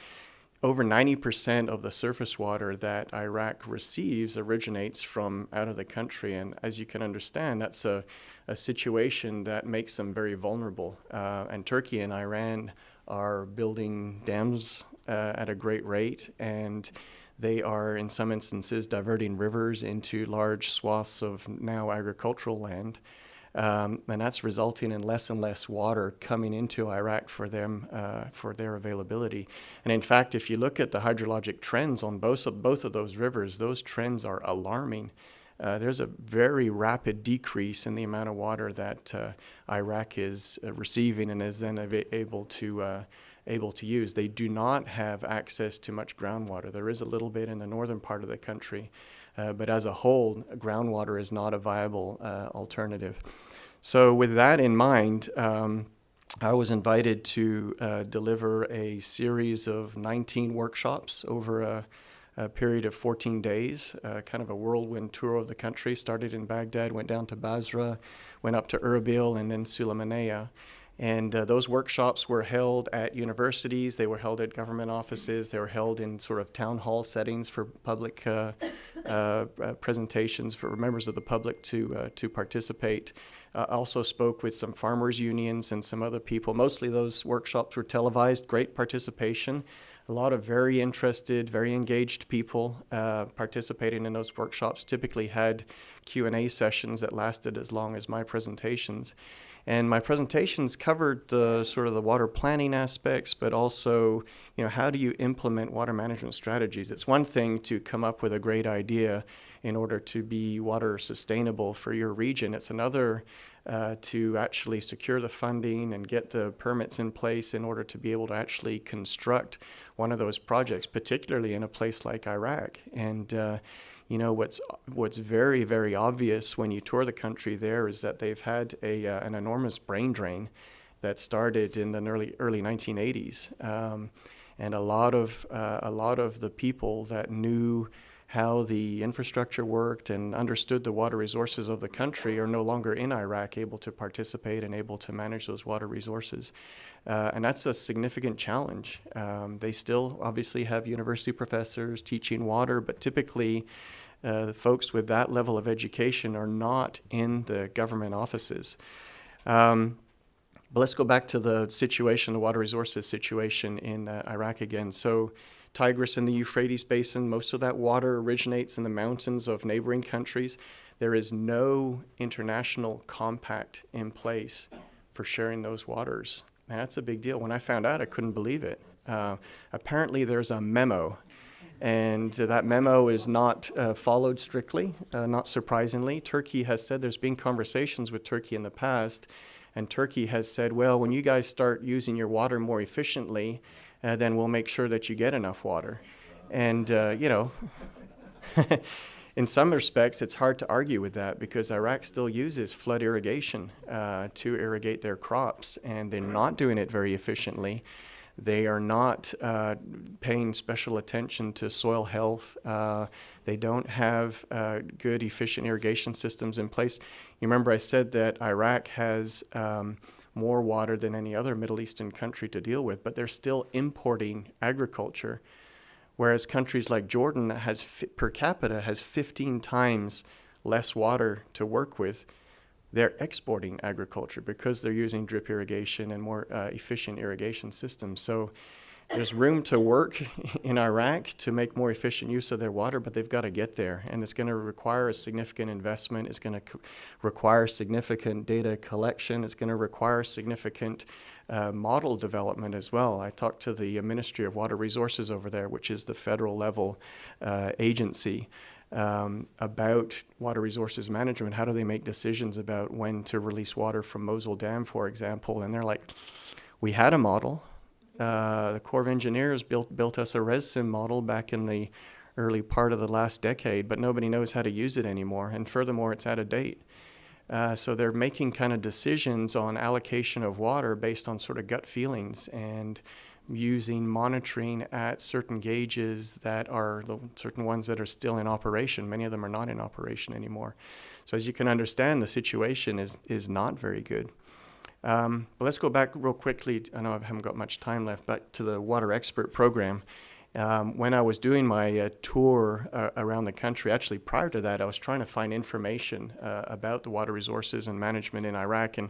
S6: over 90% of the surface water that Iraq receives originates from out of the country. And as you can understand, that's a situation that makes them very vulnerable. And Turkey and Iran are building dams at a great rate, and they are, in some instances, diverting rivers into large swaths of now agricultural land. And that's resulting in less and less water coming into Iraq for them, for their availability. And in fact, if you look at the hydrologic trends on both of those rivers, those trends are alarming. There's a very rapid decrease in the amount of water that Iraq is receiving and is then able to use. They do not have access to much groundwater. There is a little bit in the northern part of the country, but as a whole, groundwater is not a viable alternative. So with that in mind, I was invited to deliver a series of 19 workshops over a period of 14 days, kind of a whirlwind tour of the country. Started in Baghdad, went down to Basra, went up to Erbil, and then Sulaymaniyah. And those workshops were held at universities, they were held at government offices, they were held in sort of town hall settings for public presentations for members of the public to participate. Also spoke with some farmers unions and some other people. Mostly those workshops were televised, great participation. A lot of very interested, very engaged people participating in those workshops. Typically had Q&A sessions that lasted as long as my presentations. And my presentations covered the sort of the water planning aspects, but also, how do you implement water management strategies? It's one thing to come up with a great idea in order to be water sustainable for your region. It's another to actually secure the funding and get the permits in place in order to be able to actually construct one of those projects, particularly in a place like Iraq. And what's very, very obvious when you tour the country there is that they've had an enormous brain drain that started in the early 1980s, and a lot of the people that knew how the infrastructure worked and understood the water resources of the country are no longer in Iraq, able to participate and able to manage those water resources. And that's a significant challenge. They still obviously have university professors teaching water, but typically folks with that level of education are not in the government offices. But let's go back to the situation, the water resources situation in Iraq again. So Tigris and the Euphrates Basin, most of that water originates in the mountains of neighboring countries. There is no international compact in place for sharing those waters. And that's a big deal. When I found out, I couldn't believe it. Apparently there's a memo, and that memo is not followed strictly, not surprisingly. Turkey has said there's been conversations with Turkey in the past, and Turkey has said, well, when you guys start using your water more efficiently, then we'll make sure that you get enough water. And, in some respects, it's hard to argue with that because Iraq still uses flood irrigation to irrigate their crops, and they're not doing it very efficiently. They are not paying special attention to soil health. They don't have good, efficient irrigation systems in place. You remember I said that Iraq has more water than any other Middle Eastern country to deal with, but they're still importing agriculture, whereas countries like Jordan per capita has 15 times less water to work with. They're exporting agriculture because they're using drip irrigation and more efficient irrigation systems. So there's room to work in Iraq to make more efficient use of their water, but they've got to get there. And it's going to require a significant investment. It's going to require significant data collection. It's going to require significant model development as well. I talked to the Ministry of Water Resources over there, which is the federal level agency, about water resources management. How do they make decisions about when to release water from Mosul Dam, for example? And they're like, we had a model. The Corps of Engineers built us a ResSim model back in the early part of the last decade, but nobody knows how to use it anymore. And furthermore, it's out of date. So they're making kind of decisions on allocation of water based on sort of gut feelings and using monitoring at certain gauges that are the certain ones that are still in operation. Many of them are not in operation anymore. So as you can understand, the situation is not very good. But let's go back real quickly. I know I haven't got much time left, but to the Water Expert Program. When I was doing my tour around the country, actually prior to that, I was trying to find information about the water resources and management in Iraq, and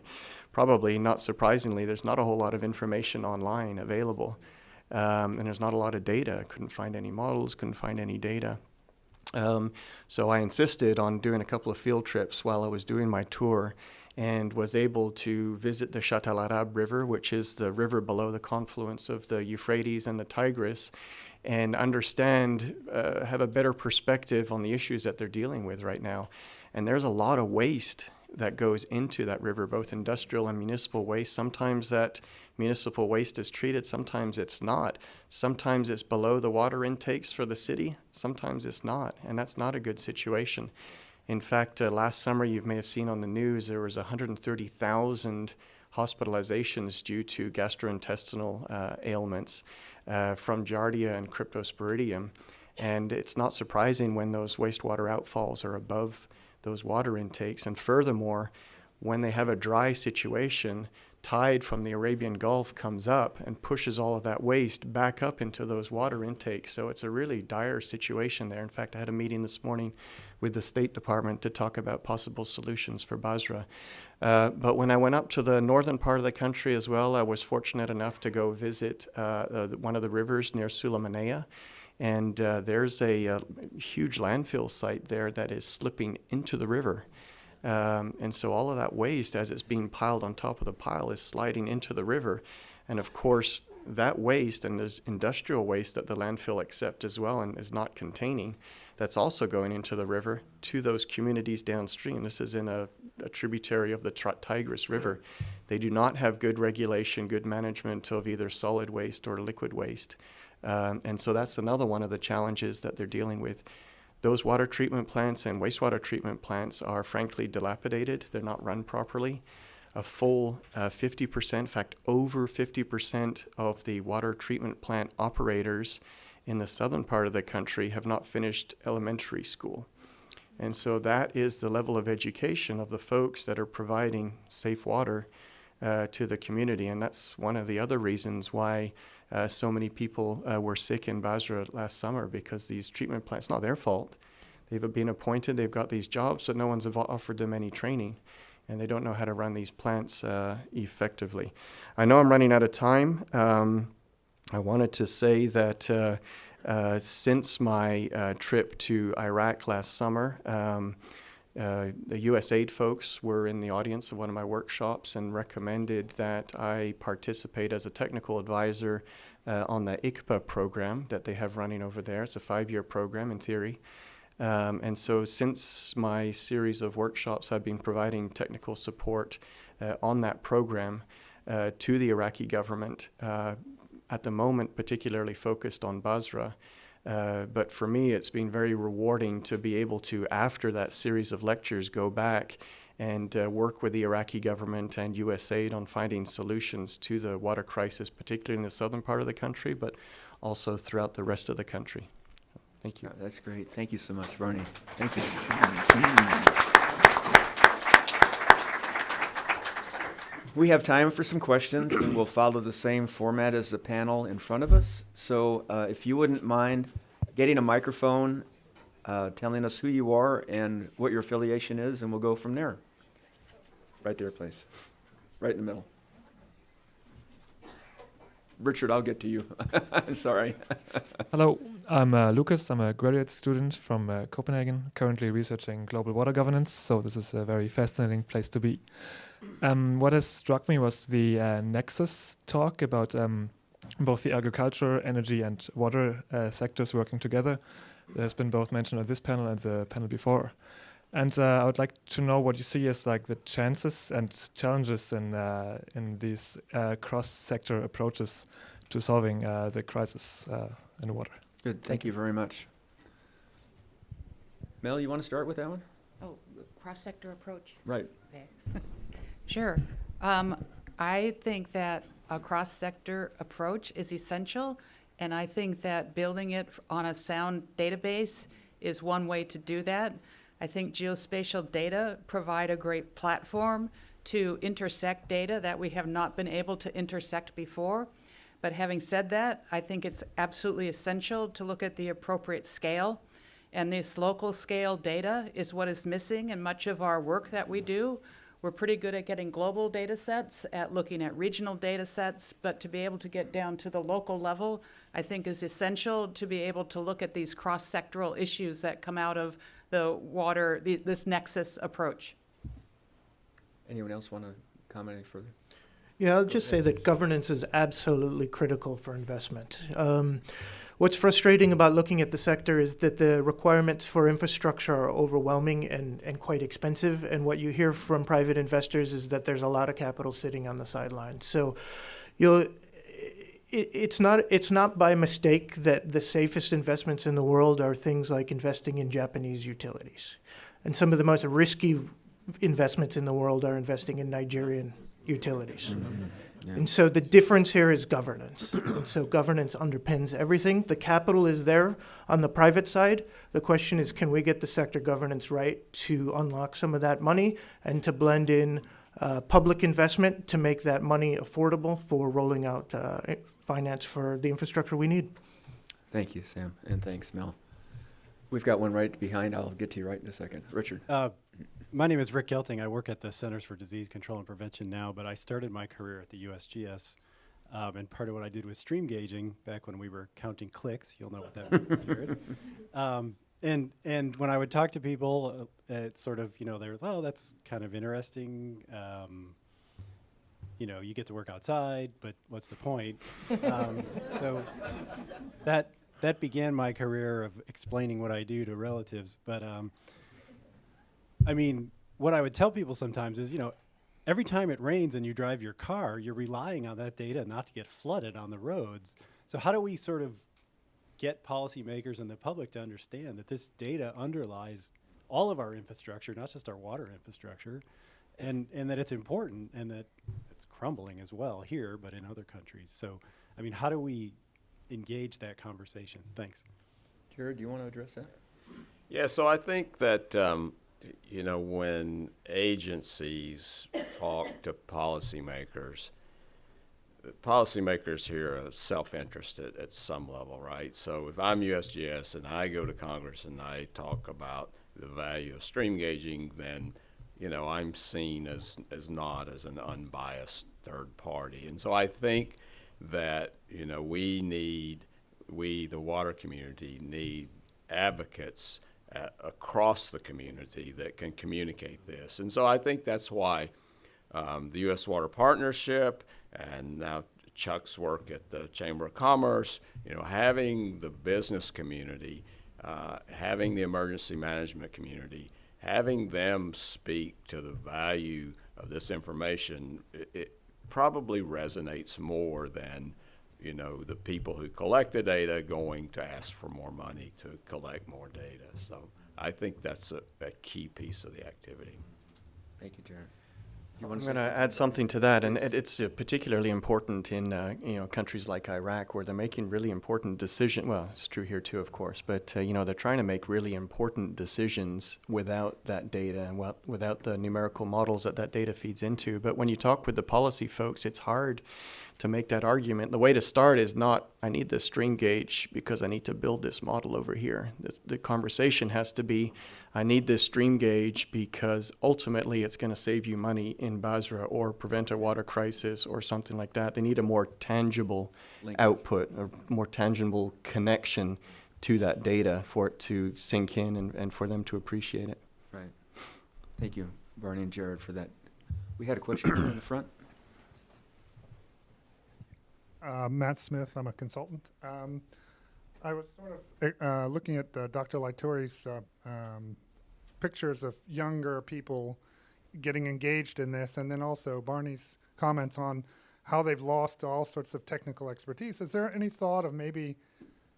S6: probably not surprisingly, there's not a whole lot of information online available, and there's not a lot of data. Couldn't find any models, couldn't find any data. So I insisted on doing a couple of field trips while I was doing my tour, and was able to visit the Shatt al-Arab River, which is the river below the confluence of the Euphrates and the Tigris, and understand, have a better perspective on the issues that they're dealing with right now. And there's a lot of waste that goes into that river, both industrial and municipal waste. Sometimes that municipal waste is treated, sometimes it's not. Sometimes it's below the water intakes for the city, sometimes it's not, and that's not a good situation. In fact, last summer, you may have seen on the news, there was 130,000 hospitalizations due to gastrointestinal ailments from Giardia and Cryptosporidium. And it's not surprising when those wastewater outfalls are above those water intakes. And furthermore, when they have a dry situation, tide from the Arabian Gulf comes up and pushes all of that waste back up into those water intakes. So it's a really dire situation there. In fact, I had a meeting this morning with the State Department to talk about possible solutions for Basra. But when I went up to the northern part of the country as well, I was fortunate enough to go visit one of the rivers near Sulaymaniyah. And there's a huge landfill site there that is slipping into the river. And so all of that waste, as it's being piled on top of the pile, is sliding into the river. And of course, that waste, and there's industrial waste that the landfill accepts as well and is not containing, that's also going into the river to those communities downstream. This is in a tributary of the Tigris River. They do not have good regulation, good management of either solid waste or liquid waste. And so that's another one of the challenges that they're dealing with. Those water treatment plants and wastewater treatment plants are frankly dilapidated. They're not run properly. A full 50%, in fact, over 50% of the water treatment plant operators in the southern part of the country have not finished elementary school. And so that is the level of education of the folks that are providing safe water to the community. And that's one of the other reasons why so many people were sick in Basra last summer, because these treatment plants, not their fault. They've been appointed, they've got these jobs, but no one's offered them any training, and they don't know how to run these plants effectively. I know I'm running out of time. I wanted to say that since my trip to Iraq last summer, the USAID folks were in the audience of one of my workshops and recommended that I participate as a technical advisor on the ICPA program that they have running over there. It's a 5-year program in theory. And so since my series of workshops, I've been providing technical support on that program to the Iraqi government, at the moment particularly focused on Basra. But for me, it's been very rewarding to be able to, after that series of lectures, go back and work with the Iraqi government and USAID on finding solutions to the water crisis, particularly in the southern part of the country, but also throughout the rest of the country. Thank you.
S2: That's great. Thank you so much, Barney. Thank you. We have time for some questions, and we'll follow the same format as the panel in front of us. So if you wouldn't mind getting a microphone, telling us who you are and what your affiliation is, and we'll go from there. Right there, please. Right in the middle. Richard, I'll get to you. I'm sorry.
S7: Hello, I'm Lucas. I'm a graduate student from Copenhagen, currently researching global water governance, so this is a very fascinating place to be. What has struck me was the Nexus talk about both the agriculture, energy and water sectors working together. There's been both mentioned on this panel and the panel before. And I would like to know what you see as like the chances and challenges in these cross-sector approaches to solving the crisis in water.
S2: Good. Thank you very much. Mel, you want to start with that one?
S4: Oh, cross-sector approach.
S2: Right.
S4: Okay. Sure. I think that a cross-sector approach is essential, and I think that building it on a sound database is one way to do that. I think geospatial data provide a great platform to intersect data that we have not been able to intersect before. But having said that, I think it's absolutely essential to look at the appropriate scale. And this local scale data is what is missing in much of our work that we do. We're pretty good at getting global data sets, at looking at regional data sets, but to be able to get down to the local level, I think is essential to be able to look at these cross-sectoral issues that come out of the water, this nexus approach.
S2: Anyone else want to comment any further?
S5: Yeah, I'll just say that governance is absolutely critical for investment. What's frustrating about looking at the sector is that the requirements for infrastructure are overwhelming and quite expensive. And what you hear from private investors is that there's a lot of capital sitting on the sidelines. So it's not by mistake that the safest investments in the world are things like investing in Japanese utilities. And some of the most risky investments in the world are investing in Nigerian utilities. And so the difference here is governance. And so governance underpins everything. The capital is there on the private side. The question is, can we get the sector governance right to unlock some of that money and to blend in public investment to make that money affordable for rolling out finance for the infrastructure we need?
S2: Thank you, Sam, and thanks, Mel. We've got one right behind. I'll get to you right in a second. Richard.
S8: My name is Rick Gelting. I work at the Centers for Disease Control and Prevention now, but I started my career at the USGS. And part of what I did was stream gauging back when we were counting clicks. You'll know what that means, Jared. And when I would talk to people, it's sort of, they were, oh, that's kind of interesting. You get to work outside, but what's the point? So that began my career of explaining what I do to relatives. But what I would tell people sometimes is, every time it rains and you drive your car, you're relying on that data not to get flooded on the roads. So how do we sort of get policymakers and the public to understand that this data underlies all of our infrastructure, not just our water infrastructure, and that it's important and that it's crumbling as well here, but in other countries. So, how do we engage that conversation? Thanks.
S2: Jared, do you want to address that?
S3: Yeah, so I think that, when agencies talk to policymakers, the policymakers here are self-interested at some level, right? So if I'm USGS and I go to Congress and I talk about the value of stream gauging, then, I'm seen as not as an unbiased third party. And so I think that, we, the water community, need advocates across the community that can communicate this. And so I think that's why the U.S. Water Partnership and now Chuck's work at the Chamber of Commerce, having the business community, having the emergency management community, having them speak to the value of this information, it probably resonates more than the people who collect the data going to ask for more money to collect more data. So I think that's a key piece of the activity.
S2: Thank you, Jared.
S6: I'm going to add something to that, and it's particularly important in countries like Iraq, where they're making really important decisions. Well, it's true here too, of course, but they're trying to make really important decisions without that data and without the numerical models that data feeds into. But when you talk with the policy folks, it's hard to make that argument. The way to start is not, I need this stream gauge because I need to build this model over here. The conversation has to be, I need this stream gauge because ultimately it's going to save you money in Basra or prevent a water crisis or something like that. They need a more tangible output, a more tangible connection to that data for it to sink in and for them to appreciate it.
S2: Right. Thank you, Barney and Jared, for that. We had a question here in the front.
S9: Matt Smith, I'm a consultant. I was sort of looking at Dr. Laitouri's pictures of younger people getting engaged in this, and then also Barney's comments on how they've lost all sorts of technical expertise. Is there any thought of maybe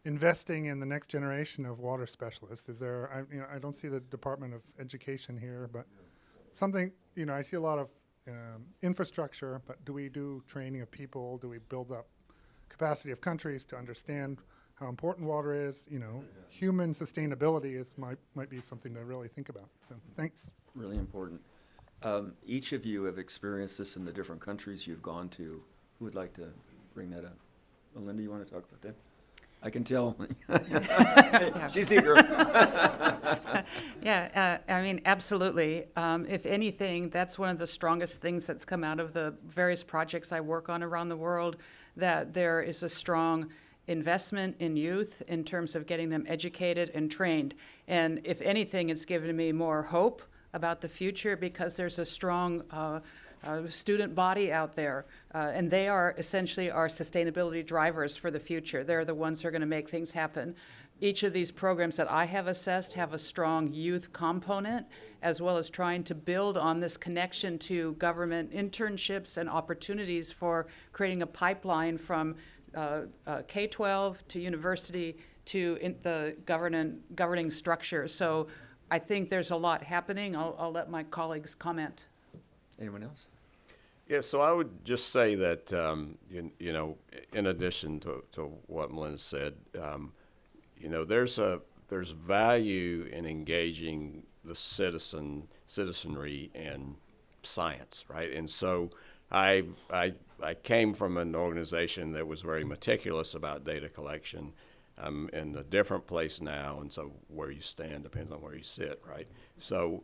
S9: investing in the next generation of water specialists? Is there, I don't see the Department of Education here, but something, I see a lot of infrastructure, but do we do training of people? Do we build up capacity of countries to understand how important water is? Human sustainability might be something to really think about. So thanks.
S2: Really important. Each of you have experienced this in the different countries you've gone to. Who would like to bring that up? Melinda, you want to talk about that? I can tell. She's eager.
S4: Yeah, absolutely. If anything, that's one of the strongest things that's come out of the various projects I work on around the world, that there is a strong investment in youth in terms of getting them educated and trained. And if anything, it's given me more hope about the future because there's a strong student body out there, and they are essentially our sustainability drivers for the future. They're the ones who are going to make things happen. Each of these programs that I have assessed have a strong youth component, as well as trying to build on this connection to government internships and opportunities for creating a pipeline from K-12 to university to the governing structure. So I think there's a lot happening. I'll let my colleagues comment.
S2: Anyone else?
S3: Yeah, so I would just say that, you know, in addition to what Melinda said, you know, there's value in engaging the citizenry in science, right? And so I came from an organization that was very meticulous about data collection. I'm in a different place now, and so where you stand depends on where you sit, right? So,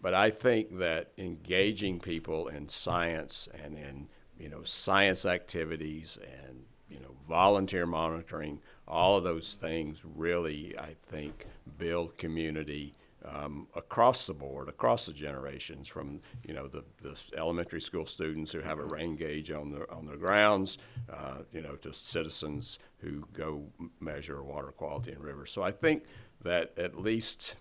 S3: but I think that engaging people in science and in, you know, science activities and, you know, volunteer monitoring, all of those things really, I think, build community across the board, across the generations, from, you know, the elementary school students who have a rain gauge on their grounds, you know, to citizens who go measure water quality in rivers. So I think that at least,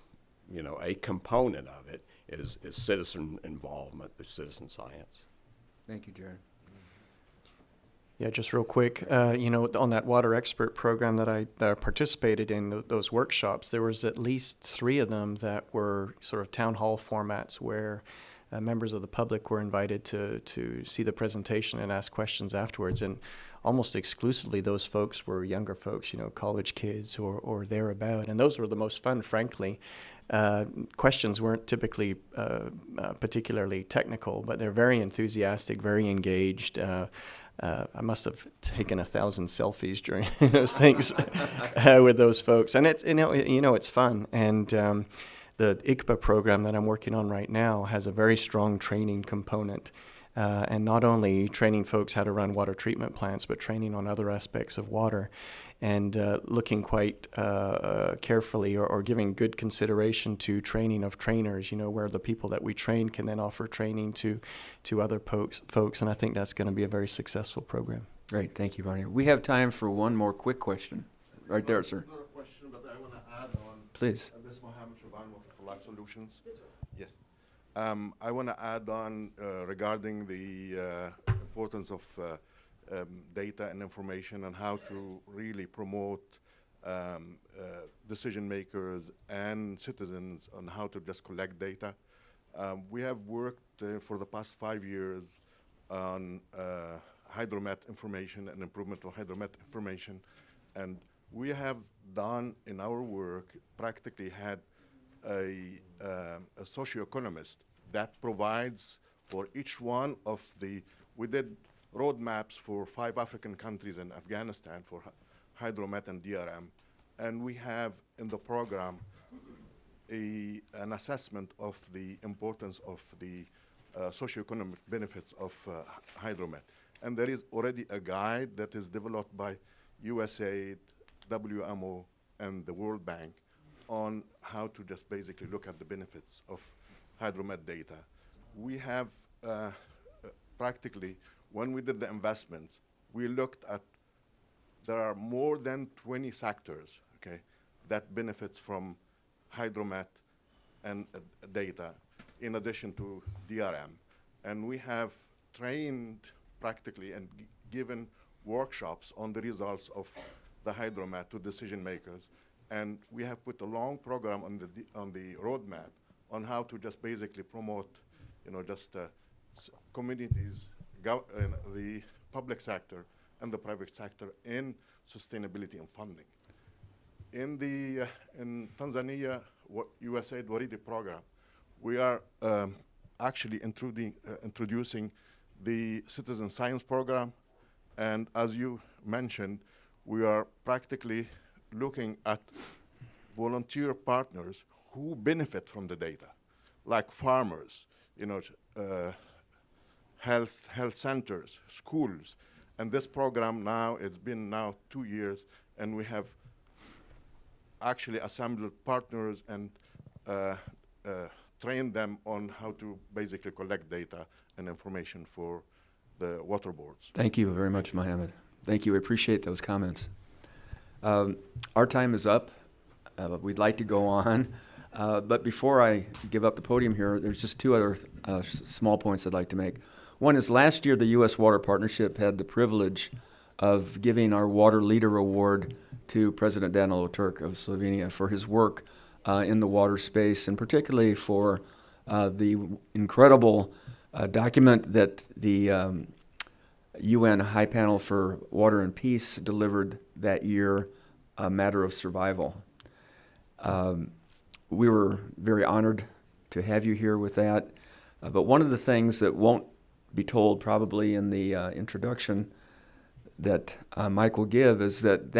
S3: you know, a component of it is citizen involvement, the citizen science.
S2: Thank you, Jared.
S6: Yeah, just real quick, you know, on that water expert program that I participated in, those workshops, there was at least 3 of them that were sort of town hall formats where members of the public were invited to see the presentation and ask questions afterwards. And almost exclusively those folks were younger folks, you know, college kids or thereabout. And those were the most fun, frankly. Questions weren't typically particularly technical, but they're very enthusiastic, very engaged. I must have taken 1,000 selfies during those things with those folks, and it's it's fun. And the ICPA program that I'm working on right now has a very strong training component, and not only training folks how to run water treatment plants, but training on other aspects of water, and looking quite carefully or giving good consideration to training of trainers, you know, where the people that we train can then offer training to other folks, and I think that's going to be a very successsul program.
S2: Great, thank you, Barney. We have time for one more quick question. Right there, sir.
S10: Not a question, but I want to add on.
S2: Please.
S10: This is Mohammed Shaban with Life Solutions. Yes. I want to add on regarding the importance of data and information and how to really promote decision makers and citizens on how to just collect data. We have worked for the past 5 years on hydromet information and improvement of hydromet information, and we have done in our work practically had a socioeconomist that provides for each one of we did roadmaps for 5 African countries and Afghanistan for hydromet and DRM, and we have in the program an assessment of the importance of the socioeconomic benefits of hydromet. And there is already a guide that is developed by USAID, WMO, and the World Bank on how to just basically look at the benefits of hydromet data. We have practically, when we did the investments, we looked at, there are more than 20 sectors, okay, that benefits from hydromet and data in addition to DRM. And we have trained practically and given workshops on the results of the hydromet to decision makers. And we have put a long program on the roadmap on how to just basically promote, you know, just communities, the public sector and the private sector in sustainability and funding. In Tanzania, USAID Waridi program, we are actually introducing the citizen science program, and as you mentioned, we are practically looking at volunteer partners who benefit from the data, like farmers, you know, health centers, schools. And this program now, it's been now 2 years, and we have actually assembled partners and trained them on how to basically collect data and information for the water boards.
S2: Thank you very much, Mohammed. Thank you. We appreciate those comments. Our time is up. We'd like to go on. But before I give up the podium here, there's just 2 other small points I'd like to make. One is last year the U.S. Water Partnership had the privilege of giving our Water Leader Award to President Danilo Turk of Slovenia for his work in the water space, and particularly for the incredible a document that the UN High Panel for Water and Peace delivered that year, A Matter of Survival. We were very honored to have you here with that. But one of the things that won't be told probably in the introduction that Mike will give is that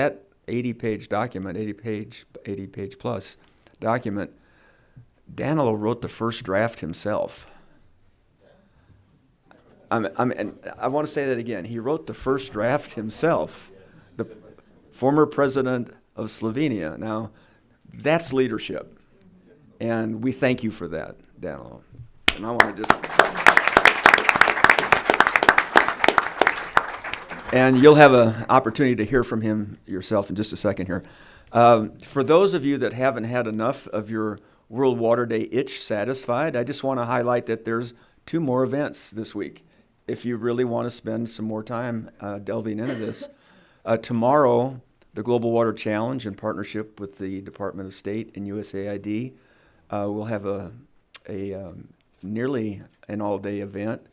S2: 80-page document, 80-page plus document, Danilo wrote the first draft himself. And I want to say that again. He wrote the first draft himself. The former president of Slovenia. Now, that's leadership. And we thank you for that, Danilo. And I want to just... And you'll have an opportunity to hear from him yourself in just a second here. For those of you that haven't had enough of your World Water Day itch satisfied, I just want to highlight that there's 2 more events this week. If you really want to spend some more time delving into this. Tomorrow, the Global Water Challenge, in partnership with the Department of State and USAID, will have a nearly an all-day event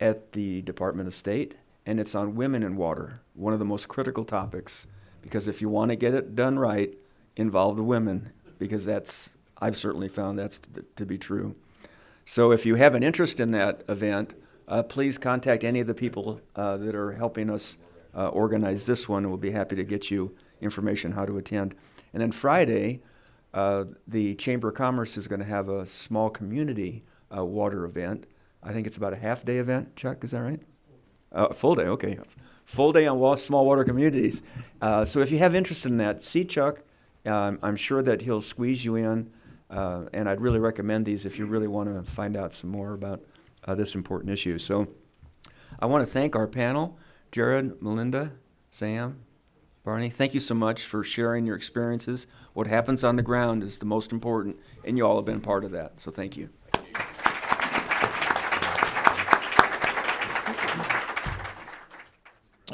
S2: at the Department of State, and it's on women in water, one of the most critical topics, because if you want to get it done right, involve the women, because I've certainly found that's to be true. So if you have an interest in that event, please contact any of the people that are helping us organize this one, and we'll be happy to get you information how to attend. And then Friday, the Chamber of Commerce is going to have a small community water event. I think it's about a half-day event. Chuck, is that right? Full day, okay. Full day on small water communities. So if you have interest in that, see Chuck. I'm sure that he'll squeeze you in, and I'd really recommend these if you really want to find out some more about this important issue. So I want to thank our panel, Jared, Melinda, Sam, Barney. Thank you so much for sharing your experiences. What happens on the ground is the most important, and you all have been part of that, so thank you.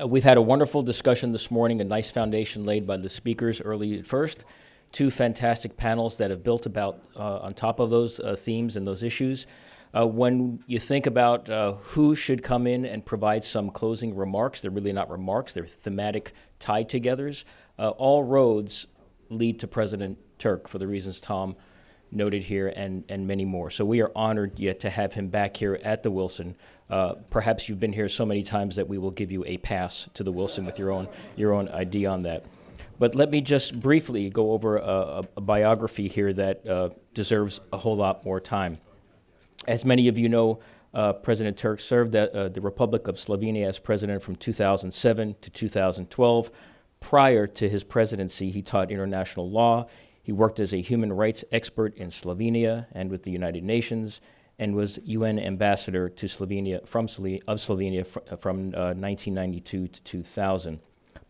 S1: We've had a wonderful discussion this morning, a nice foundation laid by the speakers early at first. 2 fantastic panels that have built about on top of those themes and those issues. When you think about who should come in and provide some closing remarks, they're really not remarks, they're thematic tie-togethers. All roads lead to President Turk for the reasons Tom noted here and many more. So we are honored yet to have him back here at the Wilson. Perhaps you've been here so many times that we will give you a pass to the Wilson with your own ID on that. But let me just briefly go over a biography here that deserves a whole lot more time. As many of you know, President Turk served the Republic of Slovenia as president from 2007 to 2012. Prior to his presidency, he taught international law. He worked as a human rights expert in Slovenia and with the United Nations, and was UN ambassador to Slovenia from 1992 to 2000.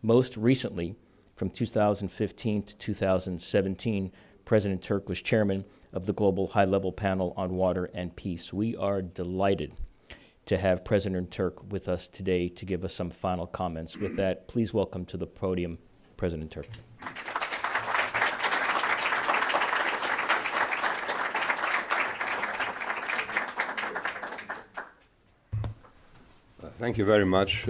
S1: Most recently, from 2015 to 2017, President Turk was chairman of the Global High-Level Panel on Water and Peace. We are delighted to have President Turk with us today to give us some final comments. With that, please welcome to the podium President Turk.
S11: Thank you very much,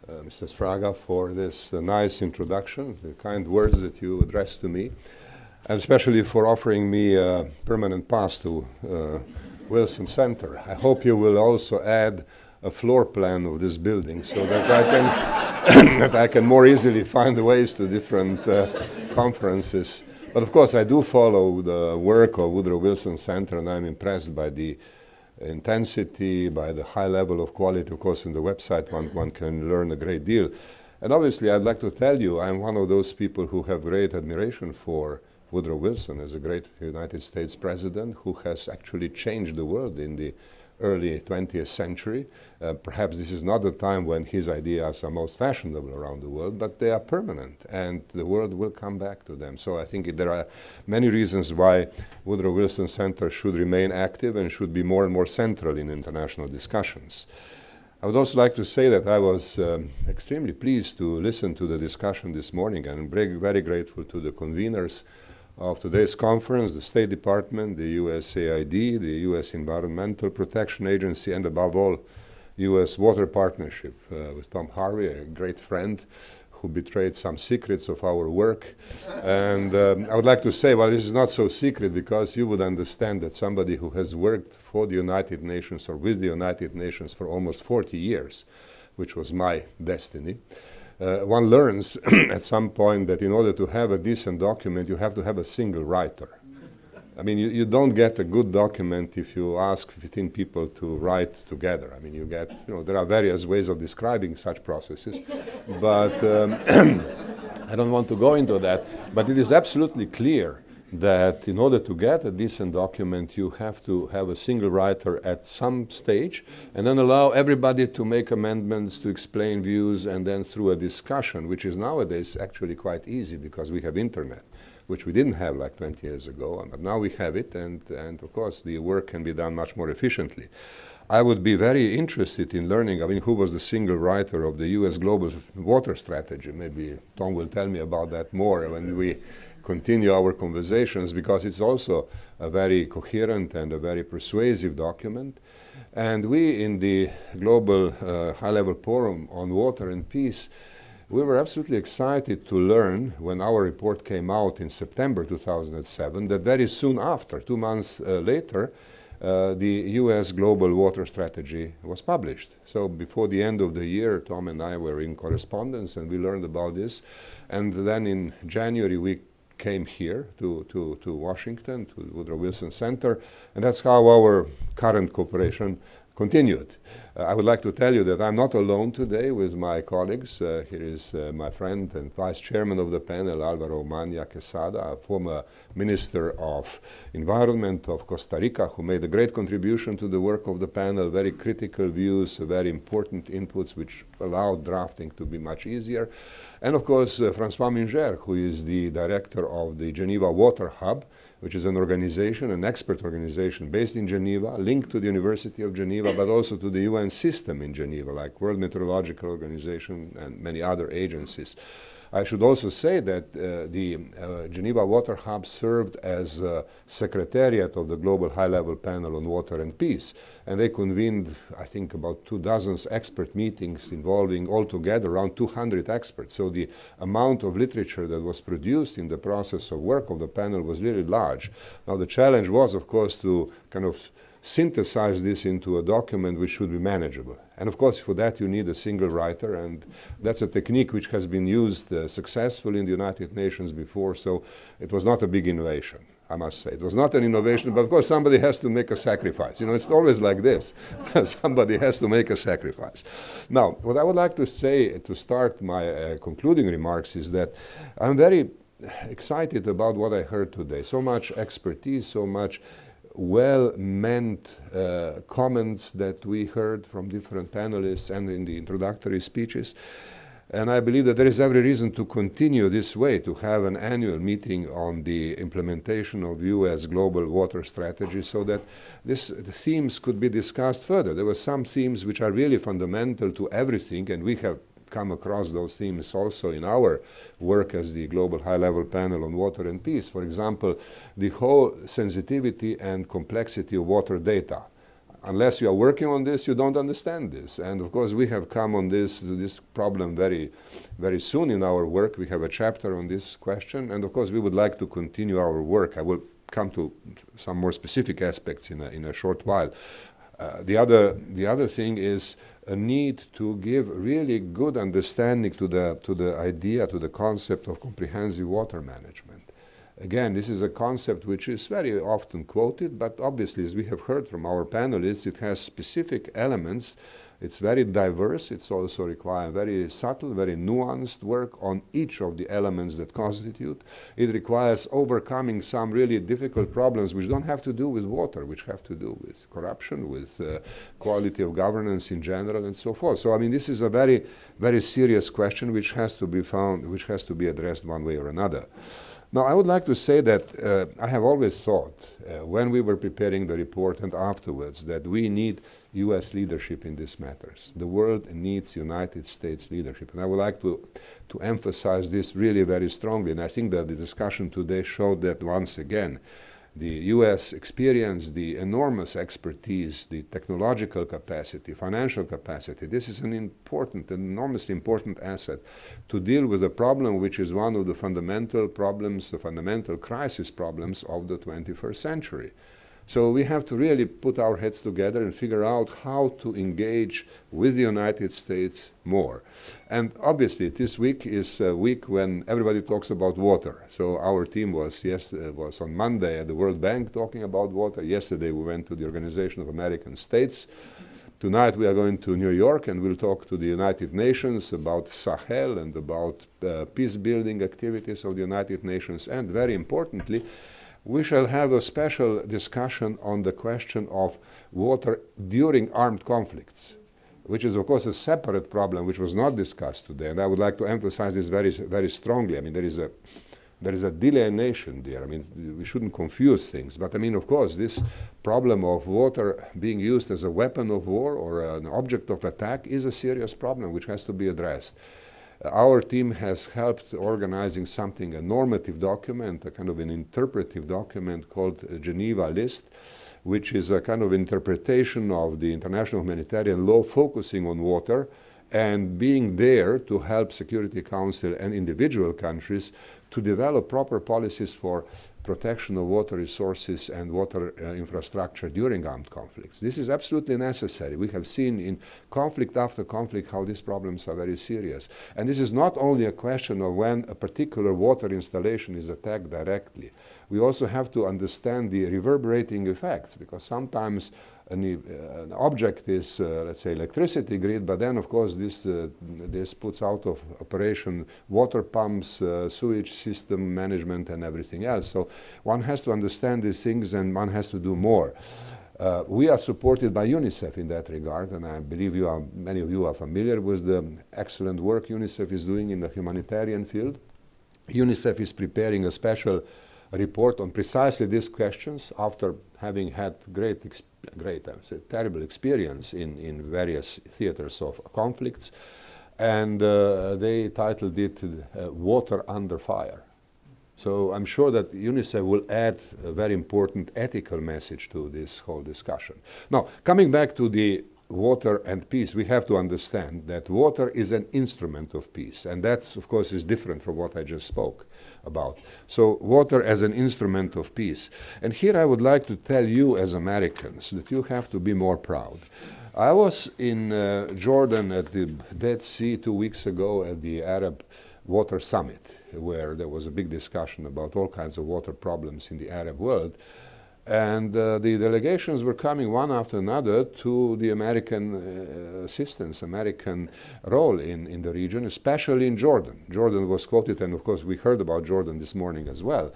S11: Mr. Sfraga, for this nice introduction, the kind words that you addressed to me, and especially for offering me a permanent pass to Wilson Center. I hope you will also add a floor plan of this building so that I can, that I can more easily find ways to different conferences. But of course, I do follow the work of Woodrow Wilson Center, and I'm impressed by the intensity, by the high level of quality. Of course, on the website one can learn a great deal. And obviously, I'd like to tell you, I'm one of those people who have great admiration for Woodrow Wilson as a great United States president who has actually changed the world in the early 20th century. Perhaps this is not the time when his ideas are most fashionable around the world, but they are permanent, and the world will come back to them. So I think there are many reasons why Woodrow Wilson Center should remain active and should be more and more central in international discussions. I would also like to say that I was extremely pleased to listen to the discussion this morning, and I'm very grateful to the conveners of today's conference, the State Department, the USAID, the U.S. Environmental Protection Agency, and above all, U.S. Water Partnership with Tom Harvey, a great friend who betrayed some secrets of our work. And I would like to say, well, this is not so secret because you would understand that somebody who has worked for the United Nations or with the United Nations for almost 40 years, which was my destiny, one learns at some point that in order to have a decent document, you have to have a single writer. I mean, you don't get a good document if you ask 15 people to write together. I mean, you get, there are various ways of describing such processes, but I don't want to go into that. But it is absolutely clear that in order to get a decent document, you have to have a single writer at some stage, and then allow everybody to make amendments, to explain views, and then through a discussion, which is nowadays actually quite easy because we have internet, which we didn't have like 20 years ago, but now we have it, and of course the work can be done much more efficiently. I would be very interested in learning, who was the single writer of the U.S. Global Water Strategy. Maybe Tom will tell me about that more when we continue our conversations, because it's also a very coherent and a very persuasive document. And we in the Global High-Level Forum on Water and Peace, we were absolutely excited to learn when our report came out in September 2007 that very soon after, 2 months later, the U.S. Global Water Strategy was published. So before the end of the year, Tom and I were in correspondence and we learned about this. And then in January, we came here to Washington, to Woodrow Wilson Center, and that's how our current cooperation continued. I would like to tell you that I'm not alone today with my colleagues. Here is my friend and vice chairman of the panel, Alvaro Mania Quesada, a former minister of environment of Costa Rica, who made a great contribution to the work of the panel, very critical views, very important inputs, which allowed drafting to be much easier. And of course, François Minger, who is the director of the Geneva Water Hub, which is an organization, an expert organization based in Geneva, linked to the University of Geneva, but also to the UN system in Geneva, like World Meteorological Organization and many other agencies. I should also say that the Geneva Water Hub served as secretariat of the Global High-Level Panel on Water and Peace. And they convened, I think, about 24 expert meetings involving altogether around 200 experts. So the amount of literature that was produced in the process of work of the panel was really large. Now the challenge was, of course, to kind of synthesize this into a document which should be manageable. And of course, for that you need a single writer, and that's a technique which has been used successfully in the United Nations before, so it was not a big innovation, I must say. It was not an innovation, but of course somebody has to make a sacrifice. It's always like this. Somebody has to make a sacrifice. Now, what I would like to say to start my concluding remarks is that I'm very excited about what I heard today. So much expertise, so much well-meant comments that we heard from different panelists and in the introductory speeches. And I believe that there is every reason to continue this way, to have an annual meeting on the implementation of U.S. Global Water Strategy so that the themes could be discussed further. There were some themes which are really fundamental to everything, and we have come across those themes also in our work as the Global High-Level Panel on Water and Peace. For example, the whole sensitivity and complexity of water data. Unless you are working on this, you don't understand this. And of course, we have come on this problem very, very soon in our work. We have a chapter on this question, and of course, we would like to continue our work. I will come to some more specific aspects in a short while. The other thing is a need to give really good understanding to the idea, to the concept of comprehensive water management. Again, this is a concept which is very often quoted, but obviously, as we have heard from our panelists, it has specific elements. It's very diverse. It's also requires very subtle, very nuanced work on each of the elements that constitute. It requires overcoming some really difficult problems which don't have to do with water, which have to do with corruption, with quality of governance in general, and so forth. So, I mean, this is a very, very serious question which has to be found, which has to be addressed one way or another. Now, I would like to say that I have always thought, when we were preparing the report and afterwards, that we need U.S. leadership in these matters. The world needs United States leadership. And I would like to emphasize this really very strongly. And I think that the discussion today showed that once again. The U.S. experience, the enormous expertise, the technological capacity, financial capacity. This is an important, enormously important asset to deal with a problem which is one of the fundamental problems, the fundamental crisis problems of the 21st century. So we have to really put our heads together and figure out how to engage with the United States more. And obviously, this week is a week when everybody talks about water. So our team was on Monday at the World Bank talking about water. Yesterday, we went to the Organization of American States. Tonight, we are going to New York, and we'll talk to the United Nations about Sahel and about peace-building activities of the United Nations. And very importantly, we shall have a special discussion on the question of water during armed conflicts, which is, of course, a separate problem which was not discussed today. And I would like to emphasize this very, very strongly. I mean, there is a delineation there. I mean, we shouldn't confuse things. But I mean, of course, this problem of water being used as a weapon of war or an object of attack is a serious problem which has to be addressed. Our team has helped organizing something, a normative document, a kind of an interpretive document called Geneva List, which is a kind of interpretation of the international humanitarian law focusing on water and being there to help Security Council and individual countries to develop proper policies for protection of water resources and water infrastructure during armed conflicts. This is absolutely necessary. We have seen in conflict after conflict how these problems are very serious. And this is not only a question of when a particular water installation is attacked directly. We also have to understand the reverberating effects, because sometimes an object is, let's say, electricity grid, but then, of course, this puts out of operation water pumps, sewage system management, and everything else. So one has to understand these things, and one has to do more. We are supported by UNICEF in that regard, and I believe many of you are familiar with the excellent work UNICEF is doing in the humanitarian field. UNICEF is preparing a special report on precisely these questions after having had terrible experience in various theaters of conflicts. And they titled it Water Under Fire. So I'm sure that UNICEF will add a very important ethical message to this whole discussion. Now, coming back to the water and peace, we have to understand that water is an instrument of peace, and that's, of course, is different from what I just spoke about. So water as an instrument of peace. And here I would like to tell you as Americans that you have to be more proud. I was in Jordan at the Dead Sea 2 weeks ago at the Arab Water Summit, where there was a big discussion about all kinds of water problems in the Arab world. And the delegations were coming one after another to the American assistance, American role in the region, especially in Jordan. Jordan was quoted, and of course we heard about Jordan this morning as well,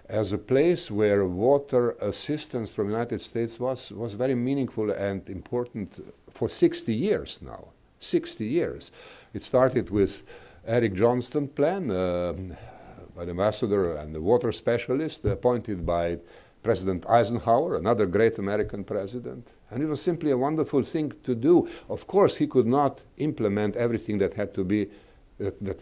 S11: as a place where water assistance from the United States was very meaningful and important for 60 years now. 60 years. It started with Eric Johnston plan, an ambassador and a water specialist appointed by President Eisenhower, another great American president. And it was simply a wonderful thing to do. Of course, he could not implement everything that had to be, that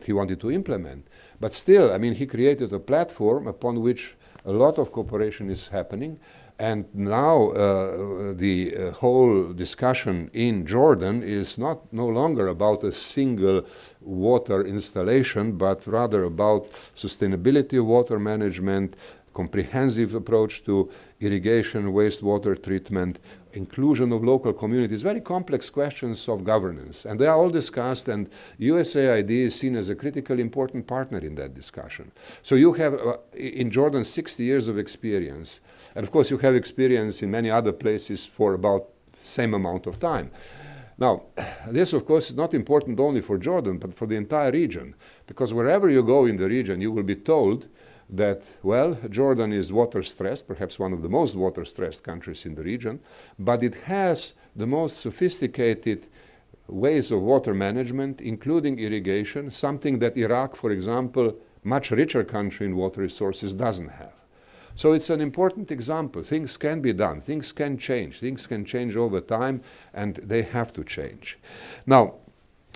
S11: he wanted to implement. But still, I mean, he created a platform upon which a lot of cooperation is happening. And now the whole discussion in Jordan is no longer about a single water installation, but rather about sustainability of water management, comprehensive approach to irrigation, wastewater treatment, inclusion of local communities, very complex questions of governance. And they are all discussed, and USAID is seen as a critically important partner in that discussion. So you have, in Jordan, 60 years of experience. And of course, you have experience in many other places for about the same amount of time. Now, this, of course, is not important only for Jordan, but for the entire region. Because wherever you go in the region, you will be told that, well, Jordan is water-stressed, perhaps one of the most water-stressed countries in the region, but it has the most sophisticated ways of water management, including irrigation, something that Iraq, for example, much richer country in water resources doesn't have. So it's an important example. Things can be done. Things can change. Things can change over time, and they have to change. Now,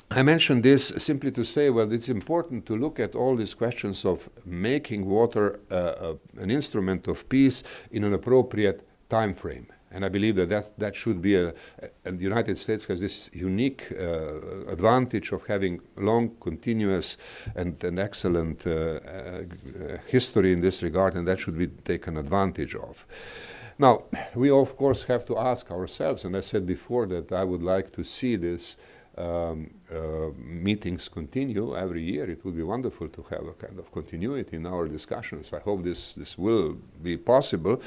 S11: I mentioned this simply to say, well, it's important to look at all these questions of making water an instrument of peace in an appropriate time frame. And I believe that should be and the United States has this unique advantage of having long, continuous, and an excellent history in this regard, and that should be taken advantage of. Now, we of course have to ask ourselves, and I said before that I would like to see this meetings continue every year. It would be wonderful to have a kind of continuity in our discussions. I hope this will be possible.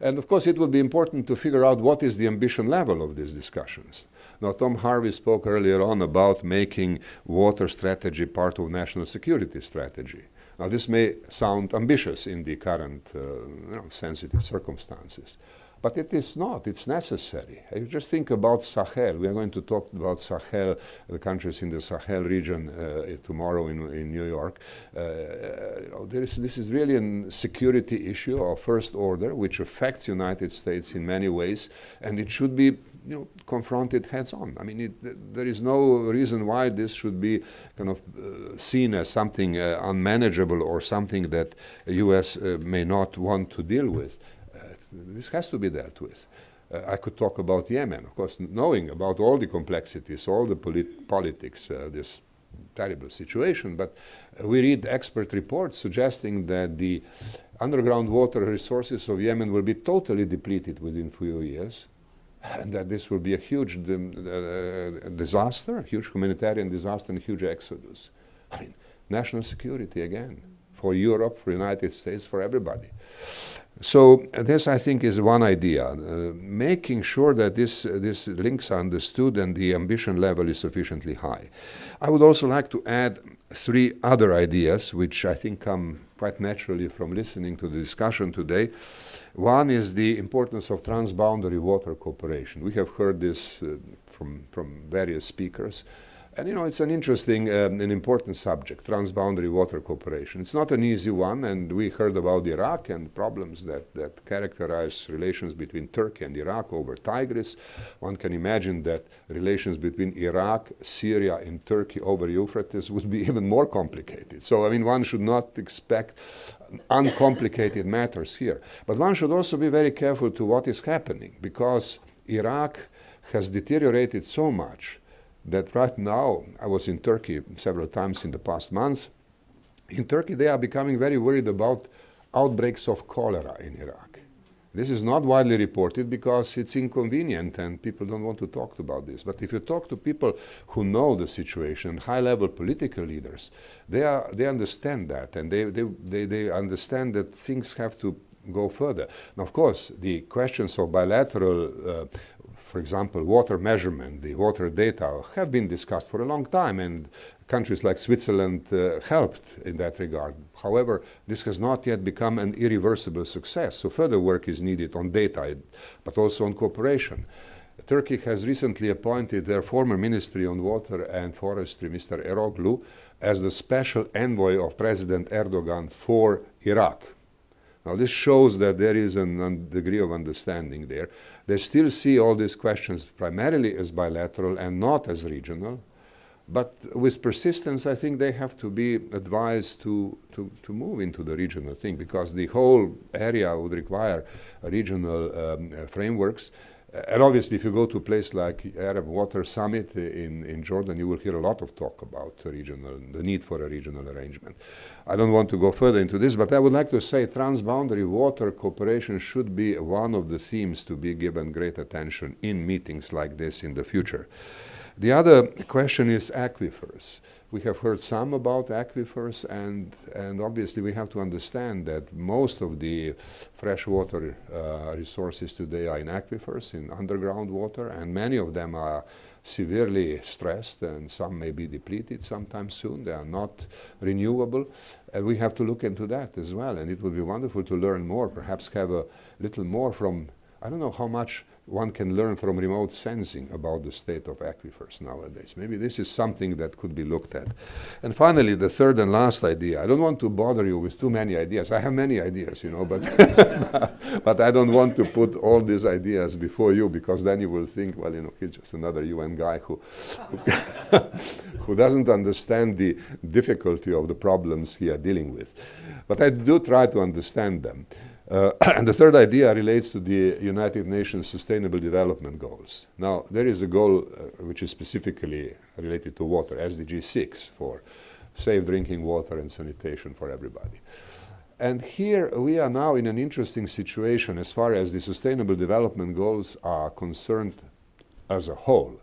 S11: And of course, it will be important to figure out what is the ambition level of these discussions. Now, Tom Harvey spoke earlier on about making water strategy part of national security strategy. Now, this may sound ambitious in the current sensitive circumstances. But it is not. It's necessary. You just think about Sahel. We are going to talk about Sahel, the countries in the Sahel region tomorrow in New York. This is really a security issue of first order, which affects the United States in many ways, and it should be confronted heads on. I mean, there is no reason why this should be kind of seen as something unmanageable or something that the U.S. may not want to deal with. This has to be dealt with. I could talk about Yemen, of course, knowing about all the complexities, all the politics, this terrible situation, but we read expert reports suggesting that the underground water resources of Yemen will be totally depleted within a few years, and that this will be a huge disaster, a huge humanitarian disaster, and a huge exodus. I mean, national security again, for Europe, for the United States, for everybody. So this, I think, is one idea, making sure that this links are understood and the ambition level is sufficiently high. I would also like to add 3 other ideas, which I think come quite naturally from listening to the discussion today. One is the importance of transboundary water cooperation. We have heard this from various speakers. And it's an interesting and important subject, transboundary water cooperation. It's not an easy one, and we heard about Iraq and problems that characterize relations between Turkey and Iraq over Tigris. One can imagine that relations between Iraq, Syria, and Turkey over Euphrates would be even more complicated. So, I mean, one should not expect uncomplicated matters here. But one should also be very careful to what is happening, because Iraq has deteriorated so much that right now, I was in Turkey several times in the past month. In Turkey, they are becoming very worried about outbreaks of cholera in Iraq. This is not widely reported because it's inconvenient and people don't want to talk about this. But if you talk to people who know the situation, high-level political leaders, they understand that, and they understand that things have to go further. Now, of course, the questions of bilateral for example, water measurement, the water data have been discussed for a long time, and countries like Switzerland helped in that regard. However, this has not yet become an irreversible success, so further work is needed on data, but also on cooperation. Turkey has recently appointed their former Ministry on Water and Forestry, Mr. Eroglu, as the special envoy of President Erdogan for Iraq. Now, this shows that there is a degree of understanding there. They still see all these questions primarily as bilateral and not as regional. But with persistence, I think they have to be advised to move into the regional thing, because the whole area would require regional frameworks. And obviously, if you go to a place like Arab Water Summit in Jordan, you will hear a lot of talk about the need for a regional arrangement. I don't want to go further into this, but I would like to say transboundary water cooperation should be one of the themes to be given great attention in meetings like this in the future. The other question is aquifers. We have heard some about aquifers, and obviously we have to understand that most of the freshwater resources today are in aquifers, in underground water, and many of them are severely stressed, and some may be depleted sometime soon. They are not renewable, and we have to look into that as well. And it would be wonderful to learn more, perhaps have a little more from I don't know how much one can learn from remote sensing about the state of aquifers nowadays. Maybe this is something that could be looked at. And finally, the third and last idea. I don't want to bother you with too many ideas. I have many ideas, you know, but but I don't want to put all these ideas before you, because then you will think, well, you know, he's just another UN guy who who doesn't understand the difficulty of the problems he are dealing with. But I do try to understand them. And the third idea relates to the United Nations Sustainable Development Goals. Now, there is a goal which is specifically related to water, SDG 6, for safe drinking water and sanitation for everybody. And here we are now in an interesting situation as far as the Sustainable Development Goals are concerned as a whole.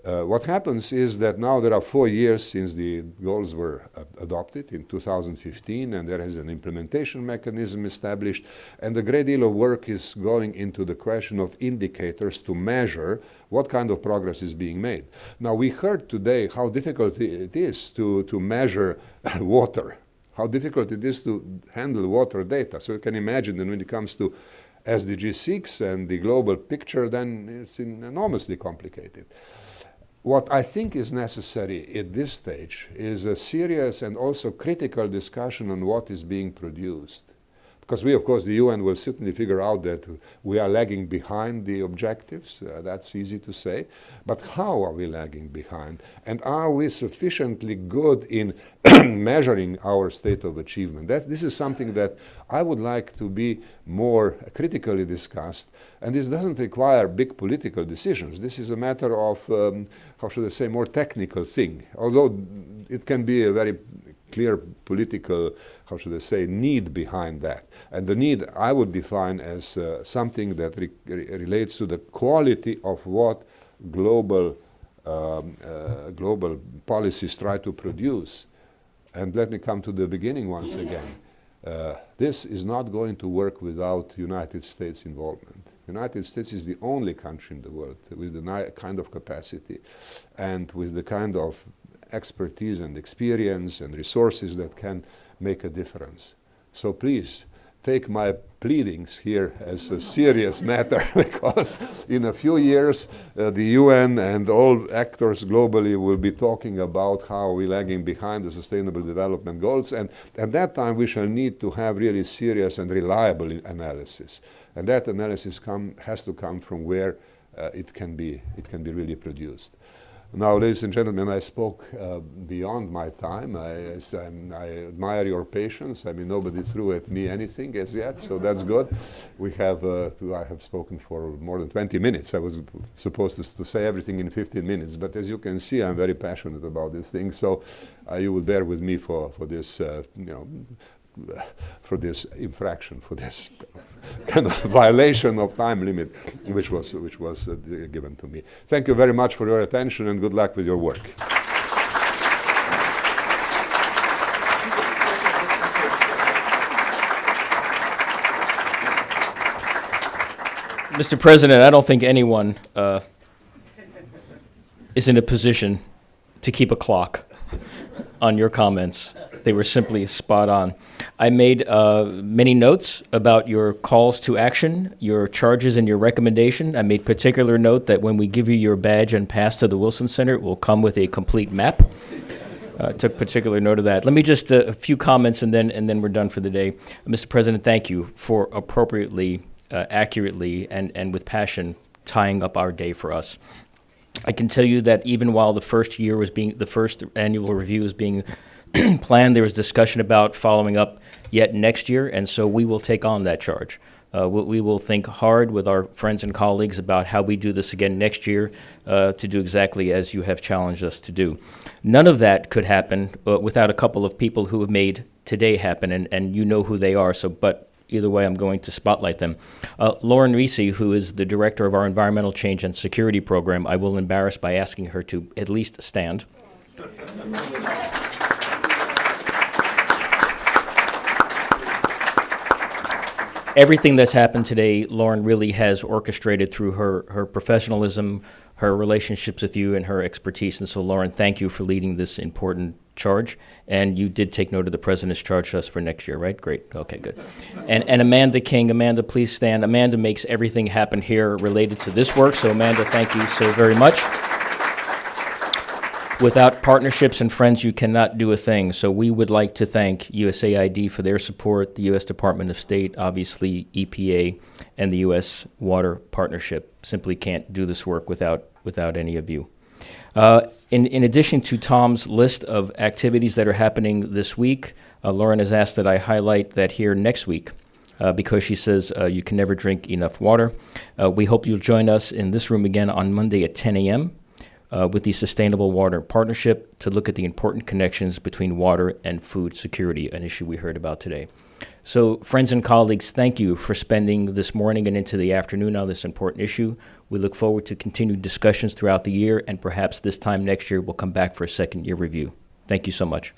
S11: What happens is that now there are 4 years since the goals were adopted in 2015, and there is an implementation mechanism established, and a great deal of work is going into the question of indicators to measure what kind of progress is being made. Now, we heard today how difficult it is to measure water, how difficult it is to handle water data. So you can imagine that when it comes to SDG 6 and the global picture, then it's enormously complicated. What I think is necessary at this stage is a serious and also critical discussion on what is being produced. Because we, of course, the UN will certainly figure out that we are lagging behind the objectives. That's easy to say. But how are we lagging behind? And are we sufficiently good in measuring our state of achievement? This is something that I would like to be more critically discussed. And this doesn't require big political decisions. This is a matter of, how should I say, more technical thing. Although it can be a very clear political, how should I say, need behind that. And the need I would define as something that relates to the quality of what global policies try to produce. And let me come to the beginning once again. This is not going to work without United States involvement. United States is the only country in the world with the kind of capacity and with the kind of expertise and experience and resources that can make a difference. So please take my pleadings here as a serious matter, because in a few years the UN and all actors globally will be talking about how we're lagging behind the Sustainable Development Goals, and at that time we shall need to have really serious and reliable analysis. And that analysis has to come from where it can be really produced. Now, ladies and gentlemen, I spoke beyond my time. I admire your patience. I mean, nobody threw at me anything as yet, so that's good. I have spoken for more than 20 minutes. I was supposed to say everything in 15 minutes, but as you can see, I'm very passionate about this thing. So you will bear with me for this, for this infraction, for this kind of violation of time limit, which was given to me. Thank you very much for your attention, and good luck with your work.
S1: Mr. President, I don't think anyone is in a position to keep a clock on your comments. They were simply spot on. I made many notes about your calls to action, your charges, and your recommendation. I made particular note that when we give you your badge and pass to the Wilson Center, it will come with a complete map. Took particular note of that. Let me just a few comments, and then we're done for the day. Mr. President, thank you for appropriately, accurately, and with passion tying up our day for us. I can tell you that even while the first annual review is being planned, there was discussion about following up yet next year, and so we will take on that charge. We will think hard with our friends and colleagues about how we do this again next year to do exactly as you have challenged us to do. None of that could happen without a couple of people who have made today happen, and you know who they are, but either way, I'm going to spotlight them. Lauren Reese, who is the director of our Environmental Change and Security Program, I will embarrass by asking her to at least stand. Everything that's happened today, Lauren really has orchestrated through her professionalism, her relationships with you and her expertise. And so, Lauren, thank you for leading this important charge. And you did take note of the president's charge to us for next year, right? Great. Okay, good. And Amanda King. Amanda, please stand. Amanda makes everything happen here related to this work. So, Amanda, thank you so very much. Without partnerships and friends, you cannot do a thing. So we would like to thank USAID for their support, the U.S. Department of State, obviously EPA, and the U.S. Water Partnership. Simply can't do this work without any of you. In addition to Tom's list of activities that are happening this week, Lauren has asked that I highlight that here next week because she says you can never drink enough water. We hope you'll join us in this room again on Monday at 10 a.m. With the Sustainable Water Partnership to look at the important connections between water and food security, an issue we heard about today. So, friends and colleagues, thank you for spending this morning and into the afternoon on this important issue. We look forward to continued discussions throughout the year, and perhaps this time next year we'll come back for a second year review. Thank you so much.